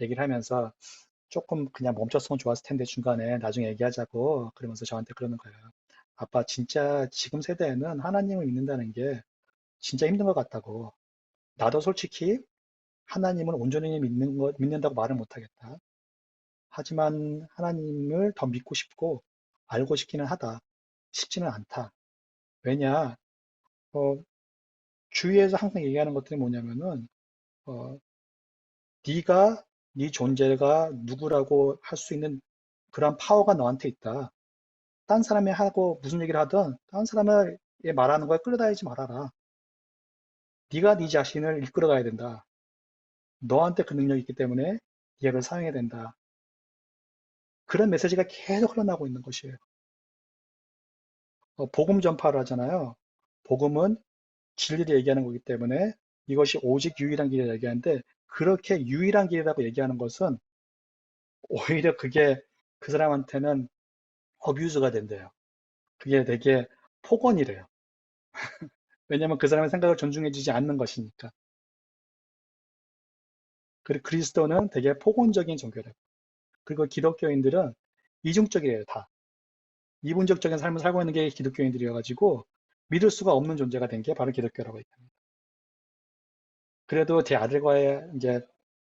Speaker 1: 얘기를 하면서 조금 그냥 멈췄으면 좋았을 텐데 중간에 나중에 얘기하자고 그러면서 저한테 그러는 거예요. 아빠 진짜 지금 세대에는 하나님을 믿는다는 게 진짜 힘든 것 같다고. 나도 솔직히 하나님을 온전히 믿는다고 말을 못하겠다. 하지만 하나님을 더 믿고 싶고 알고 싶기는 하다. 쉽지는 않다. 왜냐, 어, 주위에서 항상 얘기하는 것들이 뭐냐면은 어, 네가 네 존재가 누구라고 할 수 있는 그런 파워가 너한테 있다. 딴 사람이 하고 무슨 얘기를 하든 딴 사람이 말하는 거에 끌려다니지 말아라. 네가 네 자신을 이끌어가야 된다. 너한테 그 능력이 있기 때문에 네가 그걸 사용해야 된다. 그런 메시지가 계속 흘러나오고 있는 것이에요. 복음 전파를 하잖아요. 복음은 진리를 얘기하는 거기 때문에 이것이 오직 유일한 길이라고 얘기하는데, 그렇게 유일한 길이라고 얘기하는 것은 오히려 그게 그 사람한테는 어뷰즈가 된대요. 그게 되게 폭언이래요. 왜냐하면 그 사람의 생각을 존중해주지 않는 것이니까. 그리고 그리스도는 되게 폭언적인 종교래요. 그리고 기독교인들은 이중적이에요, 다. 이분적인 삶을 살고 있는 게 기독교인들이어가지고 믿을 수가 없는 존재가 된 게 바로 기독교라고 얘기합니다. 그래도 제 아들과의 이제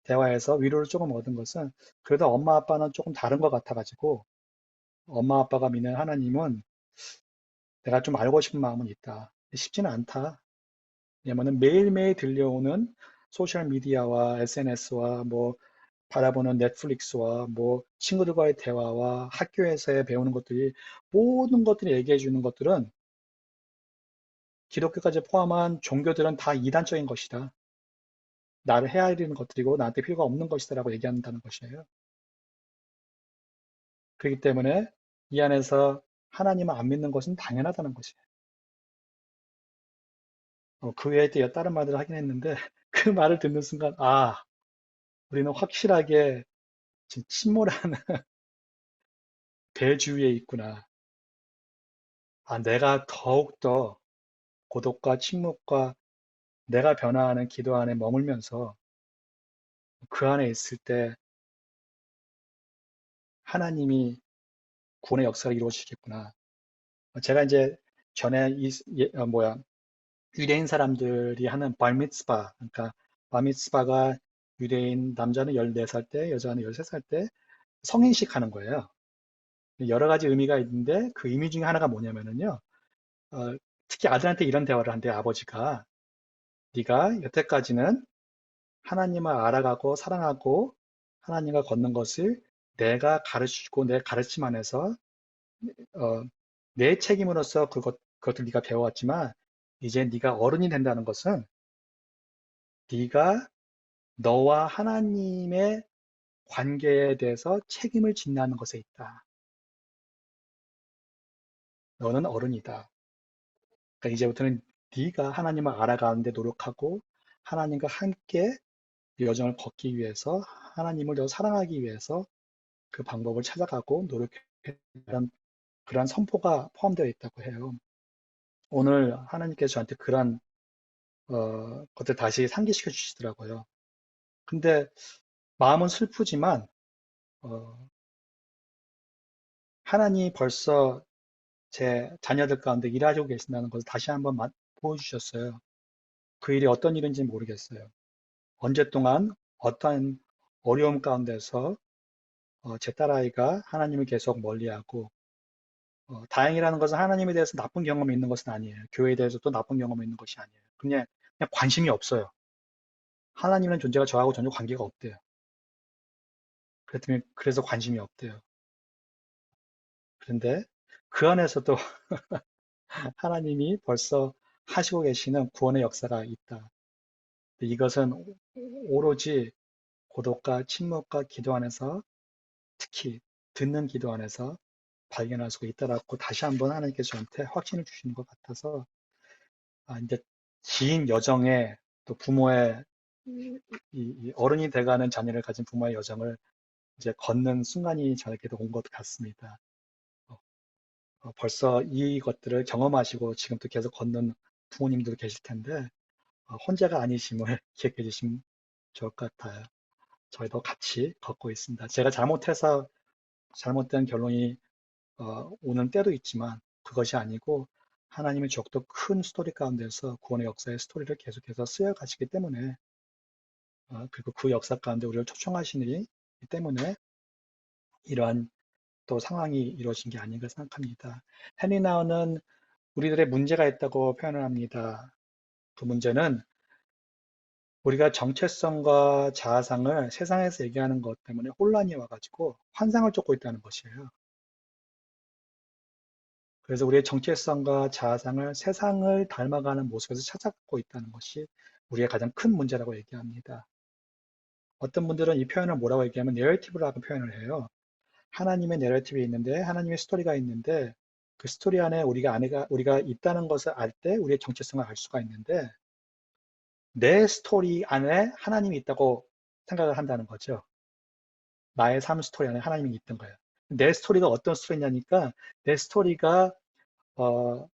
Speaker 1: 대화에서 위로를 조금 얻은 것은, 그래도 엄마 아빠는 조금 다른 것 같아가지고 엄마 아빠가 믿는 하나님은 내가 좀 알고 싶은 마음은 있다. 쉽지는 않다. 왜냐면은 매일매일 들려오는 소셜 미디어와 SNS와 뭐 바라보는 넷플릭스와 뭐 친구들과의 대화와 학교에서의 배우는 것들이, 모든 것들이 얘기해 주는 것들은, 기독교까지 포함한 종교들은 다 이단적인 것이다. 나를 헤아리는 것들이고 나한테 필요가 없는 것이다라고 얘기한다는 것이에요. 그렇기 때문에 이 안에서 하나님을 안 믿는 것은 당연하다는 것이에요. 그 외에 또 다른 말들을 하긴 했는데 그 말을 듣는 순간, 아, 우리는 확실하게 지금 침몰하는 대주위에 있구나. 아, 내가 더욱더 고독과 침묵과 내가 변화하는 기도 안에 머물면서 그 안에 있을 때 하나님이 구원의 역사를 이루어주시겠구나. 제가 이제 전에 유대인 사람들이 하는 발미츠바, 그러니까 발미츠바가 유대인 남자는 14살 때, 여자는 13살 때 성인식 하는 거예요. 여러 가지 의미가 있는데 그 의미 중에 하나가 뭐냐면은요, 어, 특히 아들한테 이런 대화를 한대요. 아버지가, 네가 여태까지는 하나님을 알아가고 사랑하고 하나님과 걷는 것을 내가 가르치고 내 가르침 안에서 어, 내 책임으로서 그것을 네가 배워왔지만, 이제 네가 어른이 된다는 것은 네가 너와 하나님의 관계에 대해서 책임을 진다는 것에 있다. 너는 어른이다. 그러니까 이제부터는 네가 하나님을 알아가는데 노력하고 하나님과 함께 여정을 걷기 위해서, 하나님을 더 사랑하기 위해서 그 방법을 찾아가고 노력해. 그런 선포가 포함되어 있다고 해요. 오늘 하나님께서 저한테 그런 것들 다시 상기시켜 주시더라고요. 근데 마음은 슬프지만 하나님이 벌써 제 자녀들 가운데 일하시고 계신다는 것을 다시 한번 보여주셨어요. 그 일이 어떤 일인지 모르겠어요. 언제 동안 어떤 어려움 가운데서 제 딸아이가 하나님을 계속 멀리하고, 다행이라는 것은 하나님에 대해서 나쁜 경험이 있는 것은 아니에요. 교회에 대해서 또 나쁜 경험이 있는 것이 아니에요. 그냥 관심이 없어요. 하나님이라는 존재가 저하고 전혀 관계가 없대요. 그래서 관심이 없대요. 그런데 그 안에서도 하나님이 벌써 하시고 계시는 구원의 역사가 있다. 이것은 오로지 고독과 침묵과 기도 안에서, 특히 듣는 기도 안에서 발견할 수가 있다라고 다시 한번 하나님께서 저한테 확신을 주시는 것 같아서, 이제 긴 여정에, 또 부모의 이 어른이 돼가는 자녀를 가진 부모의 여정을 이제 걷는 순간이 저에게도 온 것 같습니다. 벌써 이것들을 경험하시고 지금 또 계속 걷는 부모님들도 계실 텐데, 혼자가 아니심을 기억해 주시면 좋을 것 같아요. 저희도 같이 걷고 있습니다. 제가 잘못해서 잘못된 결론이 오는 때도 있지만, 그것이 아니고 하나님의 적도 큰 스토리 가운데서 구원의 역사의 스토리를 계속해서 쓰여 가시기 때문에, 그리고 그 역사 가운데 우리를 초청하시기 때문에 이러한 또 상황이 이루어진 게 아닌가 생각합니다. 해리나우는 우리들의 문제가 있다고 표현을 합니다. 그 문제는 우리가 정체성과 자아상을 세상에서 얘기하는 것 때문에 혼란이 와가지고 환상을 쫓고 있다는 것이에요. 그래서 우리의 정체성과 자아상을 세상을 닮아가는 모습에서 찾아가고 있다는 것이 우리의 가장 큰 문제라고 얘기합니다. 어떤 분들은 이 표현을 뭐라고 얘기하면 내러티브라고 표현을 해요. 하나님의 내러티브가 있는데, 하나님의 스토리가 있는데, 그 스토리 안에 우리가 있다는 것을 알 때 우리의 정체성을 알 수가 있는데, 내 스토리 안에 하나님이 있다고 생각을 한다는 거죠. 나의 삶 스토리 안에 하나님이 있던 거예요. 내 스토리가 어떤 스토리냐니까, 내 스토리가 어,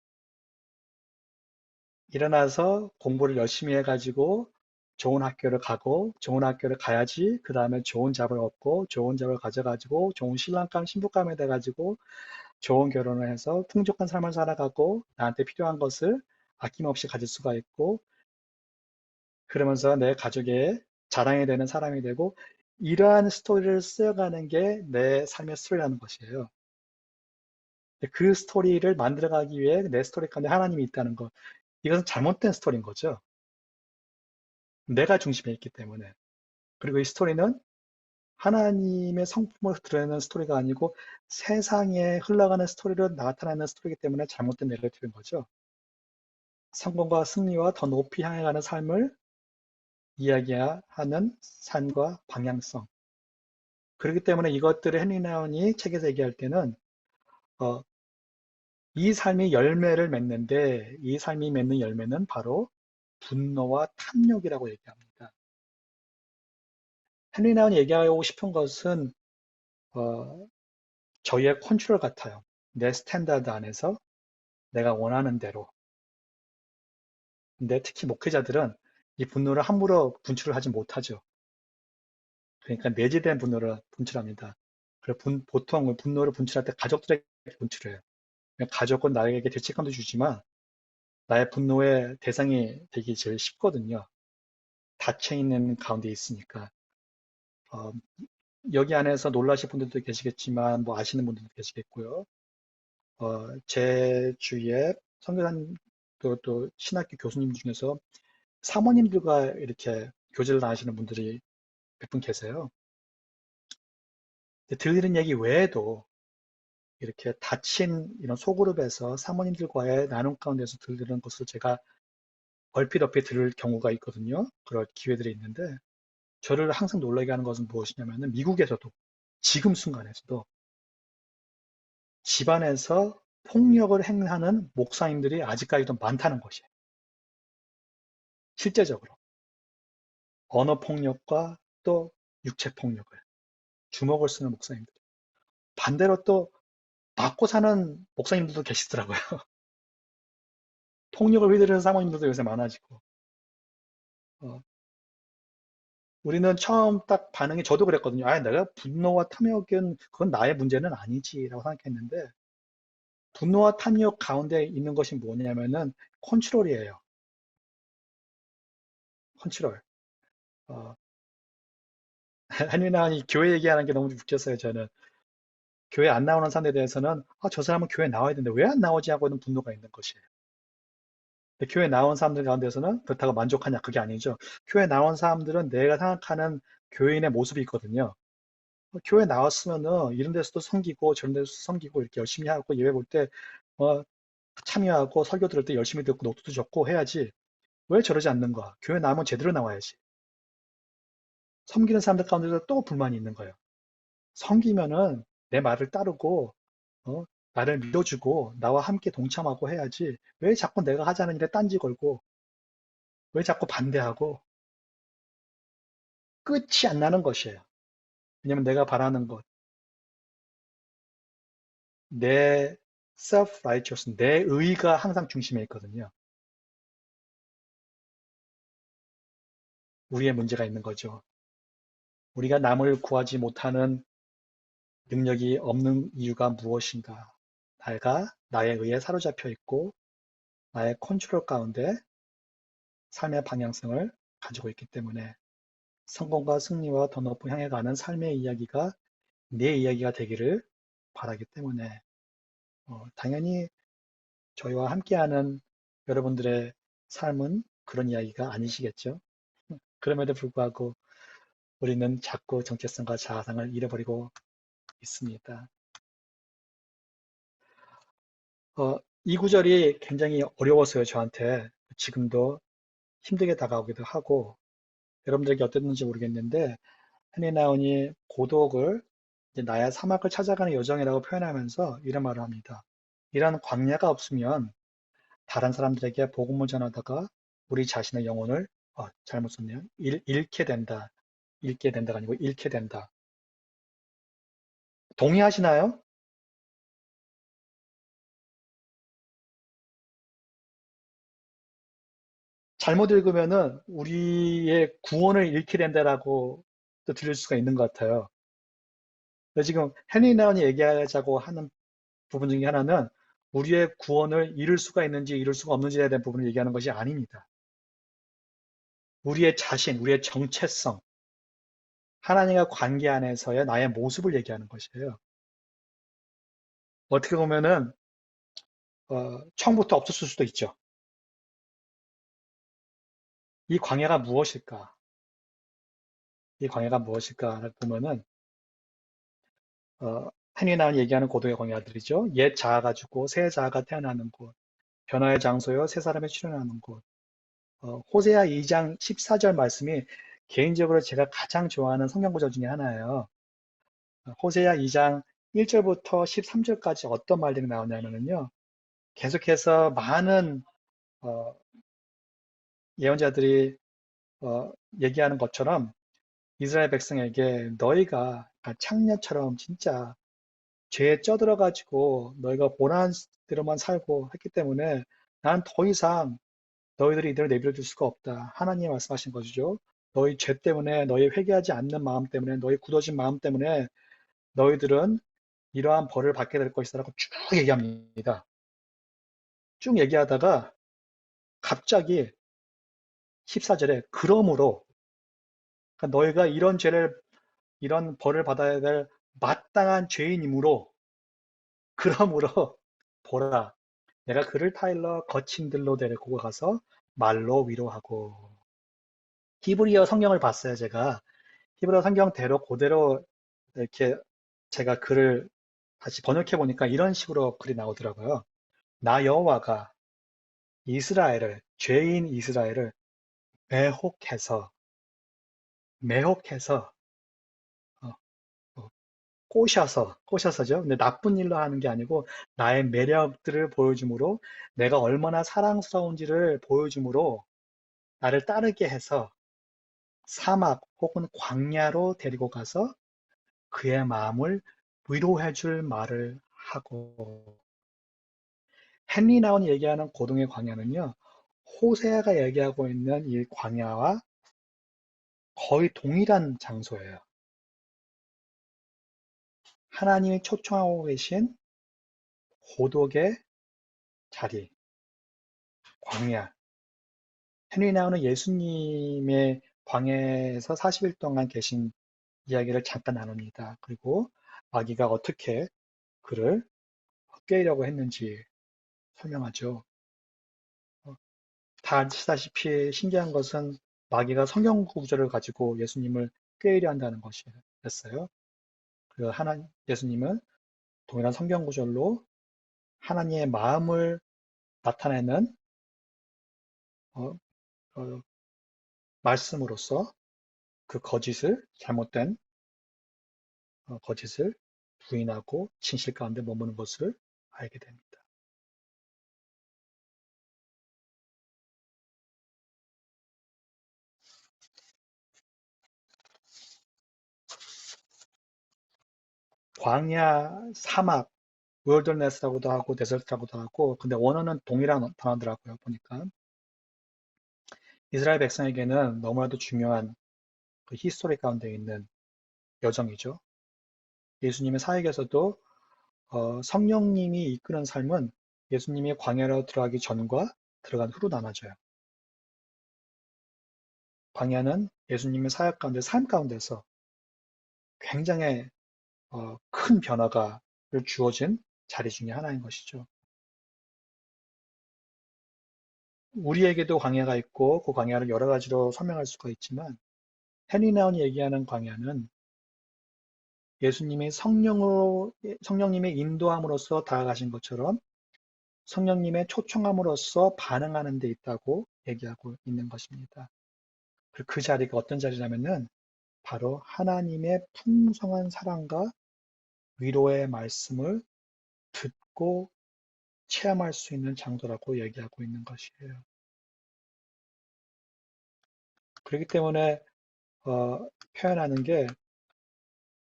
Speaker 1: 일어나서 공부를 열심히 해가지고 좋은 학교를 가고, 좋은 학교를 가야지 그 다음에 좋은 잡을 얻고, 좋은 잡을 가져가지고 좋은 신랑감 신부감이 돼가지고 좋은 결혼을 해서 풍족한 삶을 살아가고, 나한테 필요한 것을 아낌없이 가질 수가 있고, 그러면서 내 가족의 자랑이 되는 사람이 되고, 이러한 스토리를 쓰여가는 게 내 삶의 스토리라는 것이에요. 그 스토리를 만들어가기 위해 내 스토리 가운데 하나님이 있다는 것, 이것은 잘못된 스토리인 거죠. 내가 중심에 있기 때문에. 그리고 이 스토리는 하나님의 성품을 드러내는 스토리가 아니고 세상에 흘러가는 스토리로 나타나는 스토리이기 때문에 잘못된 내러티브인 거죠. 성공과 승리와 더 높이 향해 가는 삶을 이야기하는 삶과 방향성. 그렇기 때문에 이것들을 헨리 나운이 책에서 얘기할 때는 이 삶이 열매를 맺는데, 이 삶이 맺는 열매는 바로 분노와 탐욕이라고 얘기합니다. 헨리 나운이 얘기하고 싶은 것은 저희의 컨트롤 같아요. 내 스탠다드 안에서 내가 원하는 대로. 근데 특히 목회자들은 이 분노를 함부로 분출을 하지 못하죠. 그러니까 내재된 분노를 분출합니다. 보통 분노를 분출할 때 가족들에게 분출해요. 가족은 나에게 죄책감도 주지만 나의 분노의 대상이 되기 제일 쉽거든요. 닫혀있는 가운데 있으니까. 여기 안에서 놀라실 분들도 계시겠지만, 뭐 아시는 분들도 계시겠고요. 제 주위에 선교사님, 또 신학교 교수님 중에서 사모님들과 이렇게 교제를 나누시는 분들이 몇 분 계세요. 들리는 얘기 외에도 이렇게 닫힌 이런 소그룹에서 사모님들과의 나눔 가운데서 들리는 것을 제가 얼핏 들을 경우가 있거든요. 그럴 기회들이 있는데, 저를 항상 놀라게 하는 것은 무엇이냐면은 미국에서도 지금 순간에서도 집안에서 폭력을 행하는 목사님들이 아직까지도 많다는 것이에요. 실제적으로 언어 폭력과 또 육체 폭력을, 주먹을 쓰는 목사님들. 반대로 또 맞고 사는 목사님들도 계시더라고요. 폭력을 휘두르는 사모님들도 요새 많아지고. 우리는 처음 딱 반응이, 저도 그랬거든요. 내가 분노와 탐욕은 그건 나의 문제는 아니지라고 생각했는데, 분노와 탐욕 가운데 있는 것이 뭐냐면은 컨트롤이에요. 컨트롤. 한민아이 교회 얘기하는 게 너무 웃겼어요. 저는 교회 안 나오는 사람에 대해서는 저 사람은 교회 나와야 되는데 왜 안 나오지 하고는 분노가 있는 것이에요. 근데 교회 나온 사람들 가운데서는 그렇다고 만족하냐, 그게 아니죠. 교회 나온 사람들은 내가 생각하는 교인의 모습이 있거든요. 교회 나왔으면은 이런 데서도 섬기고 저런 데서도 섬기고 이렇게 열심히 하고, 예배 볼 때 참여하고 설교 들을 때 열심히 듣고 노트도 적고 해야지. 왜 저러지 않는가? 교회 나오면 제대로 나와야지. 섬기는 사람들 가운데서 또 불만이 있는 거예요. 섬기면은 내 말을 따르고 어, 나를 믿어주고 나와 함께 동참하고 해야지. 왜 자꾸 내가 하자는 일에 딴지 걸고, 왜 자꾸 반대하고. 끝이 안 나는 것이에요. 왜냐면 내가 바라는 것, 내 self-righteous, 내 의가 항상 중심에 있거든요. 우리의 문제가 있는 거죠. 우리가 남을 구하지 못하는 능력이 없는 이유가 무엇인가? 내가 나의 의에 사로잡혀 있고 나의 컨트롤 가운데 삶의 방향성을 가지고 있기 때문에, 성공과 승리와 더 높은 향해 가는 삶의 이야기가 내 이야기가 되기를 바라기 때문에, 당연히 저희와 함께하는 여러분들의 삶은 그런 이야기가 아니시겠죠. 그럼에도 불구하고 우리는 자꾸 정체성과 자아상을 잃어버리고 있습니다. 이 구절이 굉장히 어려웠어요, 저한테. 지금도 힘들게 다가오기도 하고, 여러분들에게 어땠는지 모르겠는데, 헨리 나운이 고독을 이제 나의 사막을 찾아가는 여정이라고 표현하면서 이런 말을 합니다. 이런 광야가 없으면 다른 사람들에게 복음을 전하다가 우리 자신의 영혼을 잘못 썼네요. 잃게 된다. 잃게 된다가 아니고 잃게 된다. 동의하시나요? 잘못 읽으면은 우리의 구원을 잃게 된다라고 또 들릴 수가 있는 것 같아요. 근데 지금 헨리 나운이 얘기하자고 하는 부분 중에 하나는 우리의 구원을 잃을 수가 있는지 잃을 수가 없는지에 대한 부분을 얘기하는 것이 아닙니다. 우리의 자신, 우리의 정체성, 하나님과 관계 안에서의 나의 모습을 얘기하는 것이에요. 어떻게 보면은 처음부터 없었을 수도 있죠. 이 광야가 무엇일까? 이 광야가 무엇일까? 보면은 헨리 나운이 얘기하는 고독의 광야들이죠. 옛 자아가 죽고 새 자아가 태어나는 곳, 변화의 장소요 새 사람이 출현하는 곳. 호세아 2장 14절 말씀이 개인적으로 제가 가장 좋아하는 성경 구절 중에 하나예요. 호세아 2장 1절부터 13절까지 어떤 말들이 나오냐면요. 계속해서 많은 예언자들이 얘기하는 것처럼 이스라엘 백성에게 너희가 창녀처럼 진짜 죄에 쪄들어가지고 너희가 고난한 대로만 살고 했기 때문에 난 더 이상 너희들이 이대로 내버려둘 수가 없다. 하나님이 말씀하신 것이죠. 너희 죄 때문에, 너희 회개하지 않는 마음 때문에, 너희 굳어진 마음 때문에 너희들은 이러한 벌을 받게 될 것이다라고 쭉 얘기합니다. 쭉 얘기하다가 갑자기 14절에 그러므로 그러니까 너희가 이런 죄를 이런 벌을 받아야 될 마땅한 죄인이므로 그러므로 보라 내가 그를 타일러 거친 들로 데리고 가서 말로 위로하고 히브리어 성경을 봤어요 제가 히브리어 성경대로 그대로 이렇게 제가 글을 다시 번역해 보니까 이런 식으로 글이 나오더라고요. 나 여호와가 이스라엘을 죄인 이스라엘을 매혹해서 어, 어, 꼬셔서죠. 근데 나쁜 일로 하는 게 아니고 나의 매력들을 보여줌으로 내가 얼마나 사랑스러운지를 보여줌으로 나를 따르게 해서 사막 혹은 광야로 데리고 가서 그의 마음을 위로해 줄 말을 하고 헨리 나운이 얘기하는 고동의 광야는요. 호세아가 얘기하고 있는 이 광야와 거의 동일한 장소예요. 하나님이 초청하고 계신 고독의 자리, 광야. 헨리 나운은 예수님의 광야에서 40일 동안 계신 이야기를 잠깐 나눕니다. 그리고 마귀가 어떻게 그를 꾀려고 했는지 설명하죠. 다 아시다시피 신기한 것은 마귀가 성경 구절을 가지고 예수님을 꾀려 한다는 것이었어요. 그 예수님은 동일한 성경 구절로 하나님의 마음을 나타내는 어, 어, 말씀으로써 그 잘못된 거짓을 부인하고 진실 가운데 머무는 것을 알게 됩니다. 광야, 사막, 월드네스라고도 하고 데설트라고도 하고 근데 원어는 동일한 단어더라고요. 보니까 이스라엘 백성에게는 너무나도 중요한 그 히스토리 가운데 있는 여정이죠. 예수님의 사역에서도 성령님이 이끄는 삶은 예수님이 광야로 들어가기 전과 들어간 후로 나눠져요. 광야는 예수님의 사역 가운데 삶 가운데서 굉장히 큰 변화가 주어진 자리 중에 하나인 것이죠. 우리에게도 광야가 있고 그 광야를 여러 가지로 설명할 수가 있지만 헨리 나운이 얘기하는 광야는 예수님이 성령님의 인도함으로써 다가가신 것처럼 성령님의 초청함으로써 반응하는 데 있다고 얘기하고 있는 것입니다. 그리고 그 자리가 어떤 자리냐면은 바로 하나님의 풍성한 사랑과 위로의 말씀을 듣고 체험할 수 있는 장소라고 얘기하고 있는 것이에요. 그렇기 때문에 표현하는 게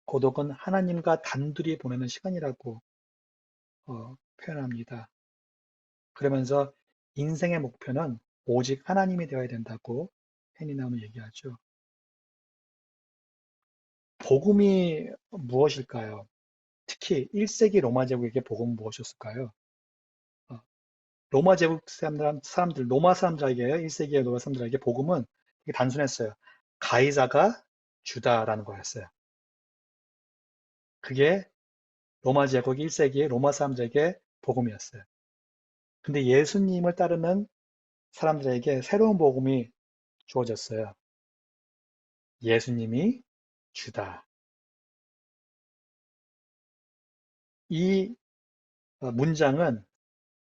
Speaker 1: 고독은 하나님과 단둘이 보내는 시간이라고 표현합니다. 그러면서 인생의 목표는 오직 하나님이 되어야 된다고 헤니나우는 얘기하죠. 복음이 무엇일까요? 특히 1세기 로마 제국에게 복음은 무엇이었을까요? 로마 제국 사람들, 로마 사람들에게, 1세기의 로마 사람들에게 복음은 되게 단순했어요. 가이사가 주다라는 거였어요. 그게 로마 제국 1세기의 로마 사람들에게 복음이었어요. 근데 예수님을 따르는 사람들에게 새로운 복음이 주어졌어요. 예수님이 주다. 이 문장은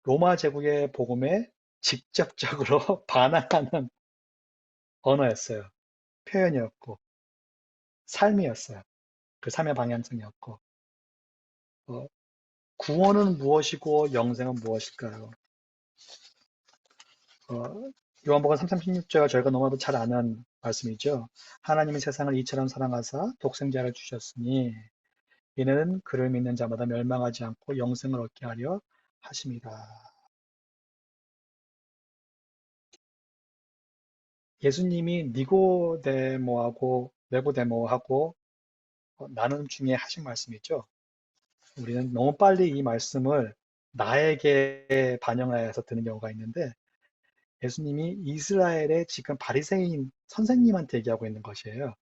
Speaker 1: 로마 제국의 복음에 직접적으로 반항하는 언어였어요. 표현이었고, 삶이었어요. 그 삶의 방향성이었고, 구원은 무엇이고 영생은 무엇일까요? 요한복음 3:16절가 저희가 너무나도 잘 아는 말씀이죠. 하나님이 세상을 이처럼 사랑하사 독생자를 주셨으니 이는 그를 믿는 자마다 멸망하지 않고 영생을 얻게 하려 하심이라. 예수님이 니고데모하고 나눔 중에 하신 말씀이죠. 우리는 너무 빨리 이 말씀을 나에게 반영하여서 듣는 경우가 있는데 예수님이 이스라엘의 지금 바리새인 선생님한테 얘기하고 있는 것이에요.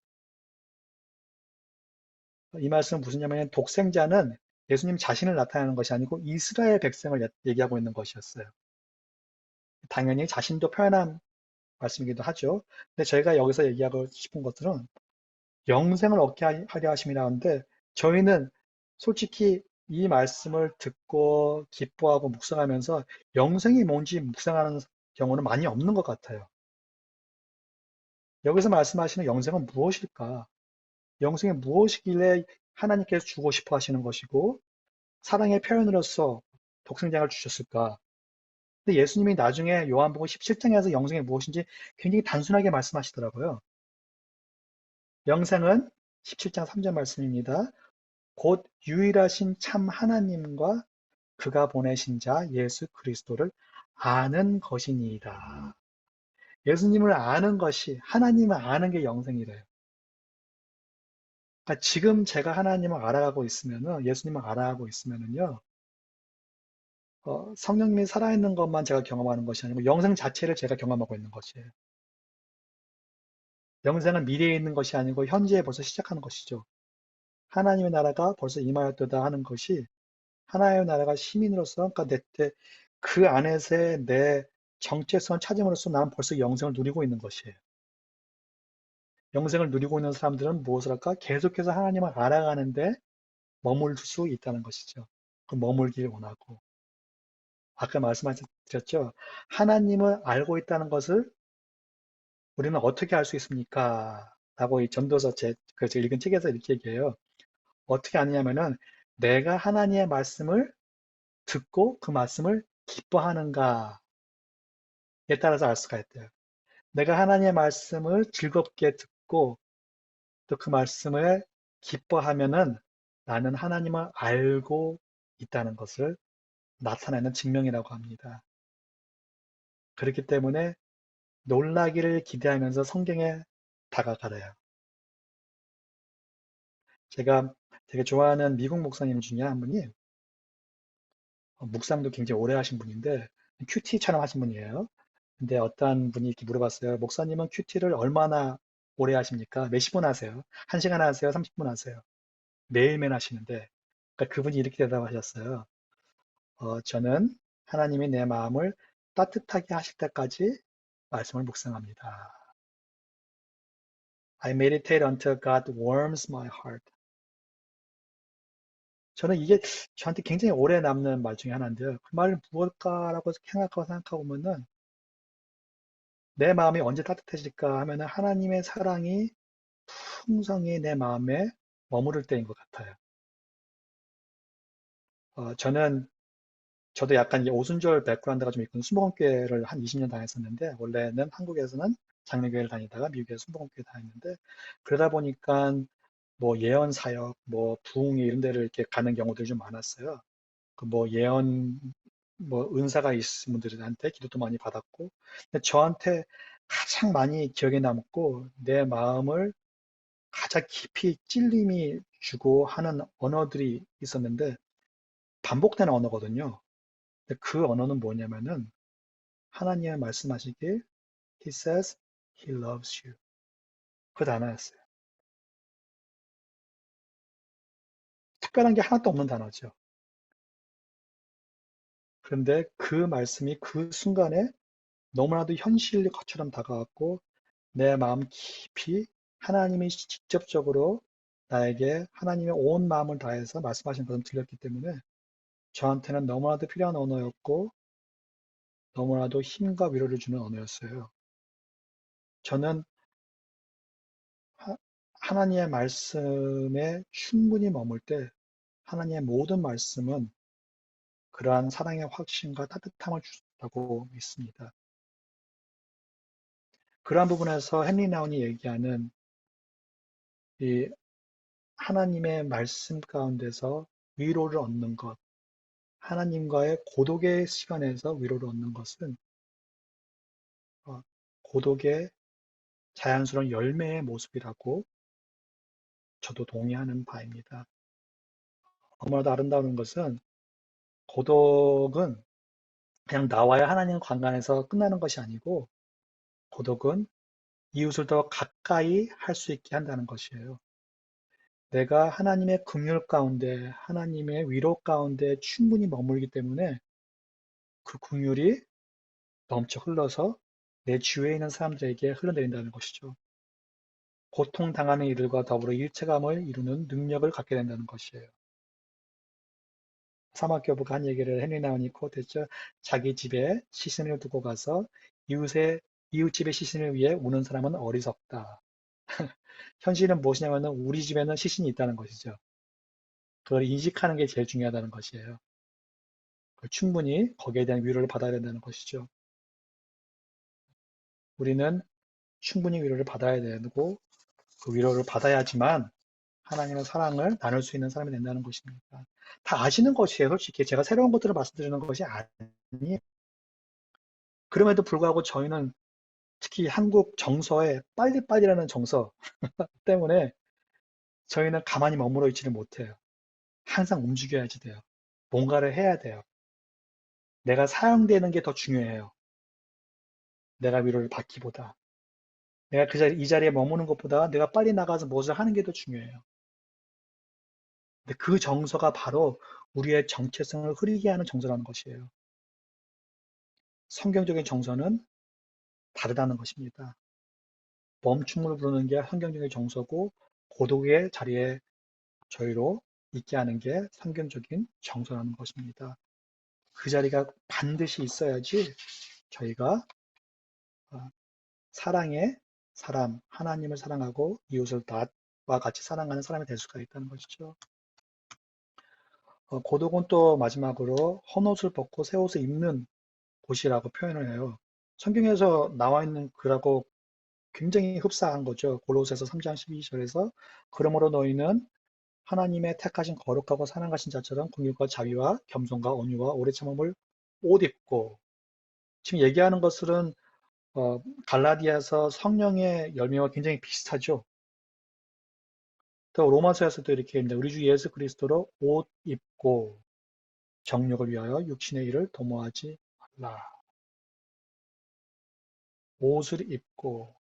Speaker 1: 이 말씀은 무슨 말이냐면 독생자는 예수님 자신을 나타내는 것이 아니고 이스라엘 백성을 얘기하고 있는 것이었어요. 당연히 자신도 표현한 말씀이기도 하죠. 근데 저희가 여기서 얘기하고 싶은 것들은 영생을 얻게 하려 하심이라 하는데 저희는 솔직히 이 말씀을 듣고 기뻐하고 묵상하면서 영생이 뭔지 묵상하는 경우는 많이 없는 것 같아요. 여기서 말씀하시는 영생은 무엇일까? 영생이 무엇이길래 하나님께서 주고 싶어 하시는 것이고 사랑의 표현으로서 독생자를 주셨을까? 근데 예수님이 나중에 요한복음 17장에서 영생이 무엇인지 굉장히 단순하게 말씀하시더라고요. 영생은 17장 3절 말씀입니다. 곧 유일하신 참 하나님과 그가 보내신 자 예수 그리스도를 아는 것이니이다. 예수님을 아는 것이 하나님을 아는 게 영생이래요. 그러니까 지금 제가 하나님을 알아가고 있으면은 예수님을 알아가고 있으면은요 성령님이 살아있는 것만 제가 경험하는 것이 아니고 영생 자체를 제가 경험하고 있는 것이에요. 영생은 미래에 있는 것이 아니고 현재에 벌써 시작하는 것이죠. 하나님의 나라가 벌써 임하였도다 하는 것이 하나님의 나라가 시민으로서 그러니까 그 안에서의 내 정체성을 찾음으로써 나는 벌써 영생을 누리고 있는 것이에요. 영생을 누리고 있는 사람들은 무엇을 할까? 계속해서 하나님을 알아가는데 머물 수 있다는 것이죠. 그 머물길 원하고. 아까 말씀드렸죠. 하나님을 알고 있다는 것을 우리는 어떻게 알 수 있습니까? 라고 이 전도서 제가 읽은 책에서 이렇게 얘기해요. 어떻게 아느냐면은 내가 하나님의 말씀을 듣고 그 말씀을 기뻐하는가에 따라서 알 수가 있대요. 내가 하나님의 말씀을 즐겁게 듣고 또 그 말씀을 기뻐하면은 나는 하나님을 알고 있다는 것을 나타내는 증명이라고 합니다. 그렇기 때문에 놀라기를 기대하면서 성경에 다가가래요. 제가 되게 좋아하는 미국 목사님 중에 한 분이 묵상도 굉장히 오래 하신 분인데 큐티처럼 하신 분이에요. 근데 어떤 분이 이렇게 물어봤어요. 목사님은 큐티를 얼마나 오래 하십니까? 몇십 분 하세요? 1시간 하세요? 30분 하세요? 매일매일 하시는데 그러니까 그분이 이렇게 대답하셨어요. 저는 하나님이 내 마음을 따뜻하게 하실 때까지 말씀을 묵상합니다. I meditate until God warms my heart. 저는 이게 저한테 굉장히 오래 남는 말 중에 하나인데요. 그 말은 무엇일까라고 생각하고 보면은 내 마음이 언제 따뜻해질까 하면은 하나님의 사랑이 풍성히 내 마음에 머무를 때인 것 같아요. 저도 약간 이제 오순절 백그라운드가 좀 있고 순복음교회를 한 20년 다녔었는데 원래는 한국에서는 장로교회를 다니다가 미국에서 순복음교회 다녔는데 그러다 보니까 뭐 예언 사역, 뭐 부흥회 이런 데를 이렇게 가는 경우들이 좀 많았어요. 그 뭐 예언 뭐 은사가 있으신 분들한테 기도도 많이 받았고 근데 저한테 가장 많이 기억에 남고 내 마음을 가장 깊이 찔림이 주고 하는 언어들이 있었는데 반복되는 언어거든요. 근데 그 언어는 뭐냐면은 하나님의 말씀하시길 He says He loves you. 그 단어였어요. 특별한 게 하나도 없는 단어죠. 그런데 그 말씀이 그 순간에 너무나도 현실일 것처럼 다가왔고 내 마음 깊이 하나님이 직접적으로 나에게 하나님의 온 마음을 다해서 말씀하신 것을 들렸기 때문에 저한테는 너무나도 필요한 언어였고 너무나도 힘과 위로를 주는 언어였어요. 저는 하나님의 말씀에 충분히 머물 때 하나님의 모든 말씀은 그러한 사랑의 확신과 따뜻함을 주다고 믿습니다. 그러한 부분에서 헨리 나운이 얘기하는 이 하나님의 말씀 가운데서 위로를 얻는 것, 하나님과의 고독의 시간에서 위로를 얻는 것은 고독의 자연스러운 열매의 모습이라고 저도 동의하는 바입니다. 너무나도 아름다운 것은 고독은 그냥 나와의 하나님 관계에서 끝나는 것이 아니고 고독은 이웃을 더 가까이 할 수 있게 한다는 것이에요. 내가 하나님의 긍휼 가운데 하나님의 위로 가운데 충분히 머물기 때문에 그 긍휼이 넘쳐 흘러서 내 주위에 있는 사람들에게 흘러내린다는 것이죠. 고통당하는 이들과 더불어 일체감을 이루는 능력을 갖게 된다는 것이에요. 사막교부가 한 얘기를 헨리 나운이 코트했죠. 자기 집에 시신을 두고 가서 이웃 집의 시신을 위해 우는 사람은 어리석다. 현실은 무엇이냐면 우리 집에는 시신이 있다는 것이죠. 그걸 인식하는 게 제일 중요하다는 것이에요. 충분히 거기에 대한 위로를 받아야 된다는 것이죠. 우리는 충분히 위로를 받아야 되고 그 위로를 받아야지만 하나님의 사랑을 나눌 수 있는 사람이 된다는 것입니다. 다 아시는 것이에요. 솔직히 제가 새로운 것들을 말씀드리는 것이 아니에요. 그럼에도 불구하고 저희는 특히 한국 정서의 빨리빨리라는 정서 때문에 저희는 가만히 머물러 있지를 못해요. 항상 움직여야지 돼요. 뭔가를 해야 돼요. 내가 사용되는 게 더 중요해요. 내가 위로를 받기보다. 내가 이 자리에 머무는 것보다 내가 빨리 나가서 무엇을 하는 게 더 중요해요. 근데 그 정서가 바로 우리의 정체성을 흐리게 하는 정서라는 것이에요. 성경적인 정서는 다르다는 것입니다. 멈춤을 부르는 게 성경적인 정서고 고독의 자리에 저희로 있게 하는 게 성경적인 정서라는 것입니다. 그 자리가 반드시 있어야지 저희가 사랑의 사람, 하나님을 사랑하고 이웃을 나와 같이 사랑하는 사람이 될 수가 있다는 것이죠. 고독은 또 마지막으로 헌옷을 벗고 새 옷을 입는 곳이라고 표현을 해요. 성경에서 나와 있는 그라고 굉장히 흡사한 거죠. 골로새서 3장 12절에서 그러므로 너희는 하나님의 택하신 거룩하고 사랑하신 자처럼 긍휼과 자비와 겸손과 온유와 오래 참음을 옷 입고 지금 얘기하는 것들은 갈라디아서 성령의 열매와 굉장히 비슷하죠. 또 로마서에서도 이렇게 입니다. 우리 주 예수 그리스도로 옷 입고 정욕을 위하여 육신의 일을 도모하지 말라. 옷을 입고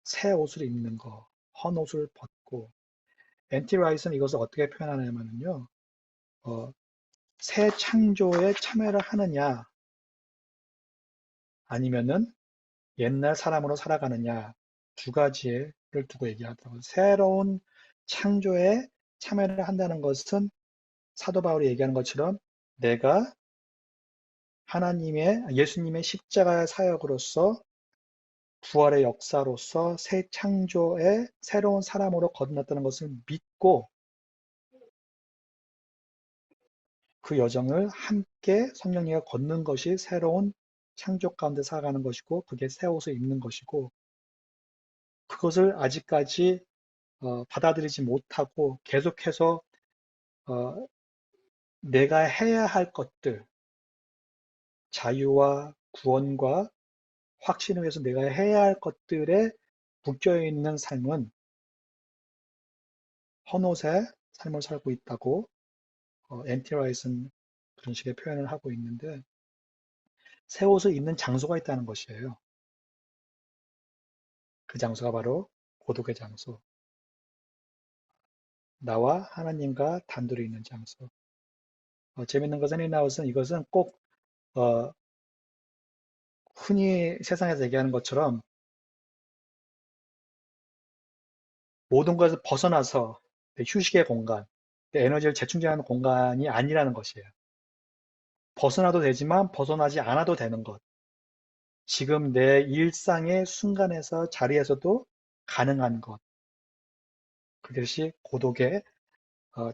Speaker 1: 새 옷을 입는 거, 헌 옷을 벗고 엔티 라이트는 이것을 어떻게 표현하냐면요. 새 창조에 참여를 하느냐 아니면은 옛날 사람으로 살아가느냐 두 가지를 두고 얘기하더라고요. 새로운 창조에 참여를 한다는 것은 사도 바울이 얘기하는 것처럼 내가 예수님의 십자가의 사역으로서 부활의 역사로서 새 창조의 새로운 사람으로 거듭났다는 것을 믿고 그 여정을 함께 성령님과 걷는 것이 새로운 창조 가운데 살아가는 것이고 그게 새 옷을 입는 것이고 그것을 아직까지 받아들이지 못하고 계속해서 어, 내가 해야 할 것들, 자유와 구원과 확신을 위해서 내가 해야 할 것들에 묶여 있는 삶은 헌옷의 삶을 살고 있다고 앤티 라이슨 그런 식의 표현을 하고 있는데 새 옷을 입는 장소가 있다는 것이에요. 그 장소가 바로 고독의 장소. 나와 하나님과 단둘이 있는 장소. 재밌는 것은 헨리 나웃은 이것은 꼭 흔히 세상에서 얘기하는 것처럼 모든 것에서 벗어나서 휴식의 공간, 에너지를 재충전하는 공간이 아니라는 것이에요. 벗어나도 되지만 벗어나지 않아도 되는 것. 지금 내 일상의 순간에서 자리에서도 가능한 것. 그것이 고독의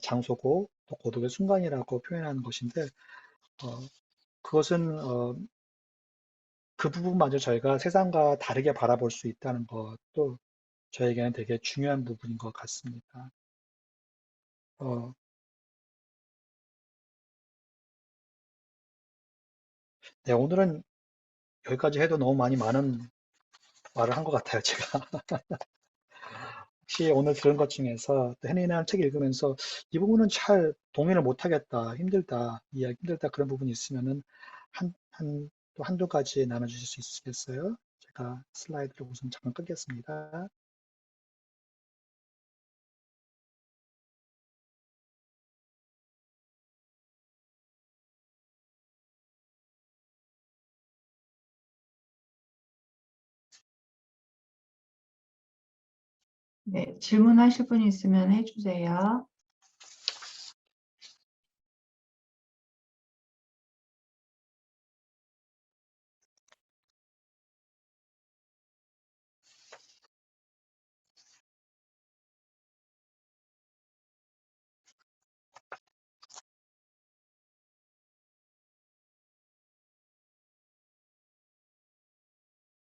Speaker 1: 장소고 또 고독의 순간이라고 표현하는 것인데 그것은 그 부분마저 저희가 세상과 다르게 바라볼 수 있다는 것도 저에게는 되게 중요한 부분인 것 같습니다. 어, 네, 오늘은 여기까지 해도 너무 많은 말을 한 것 같아요, 제가. 혹시 오늘 들은 것 중에서 또 헨리나는 책 읽으면서 이 부분은 잘 동의를 못 하겠다, 힘들다, 이해하기 힘들다 그런 부분이 있으면은 또 한두 가지 나눠주실 수 있으시겠어요? 제가 슬라이드를 우선 잠깐 끄겠습니다.
Speaker 3: 네, 질문하실 분 있으면 해주세요.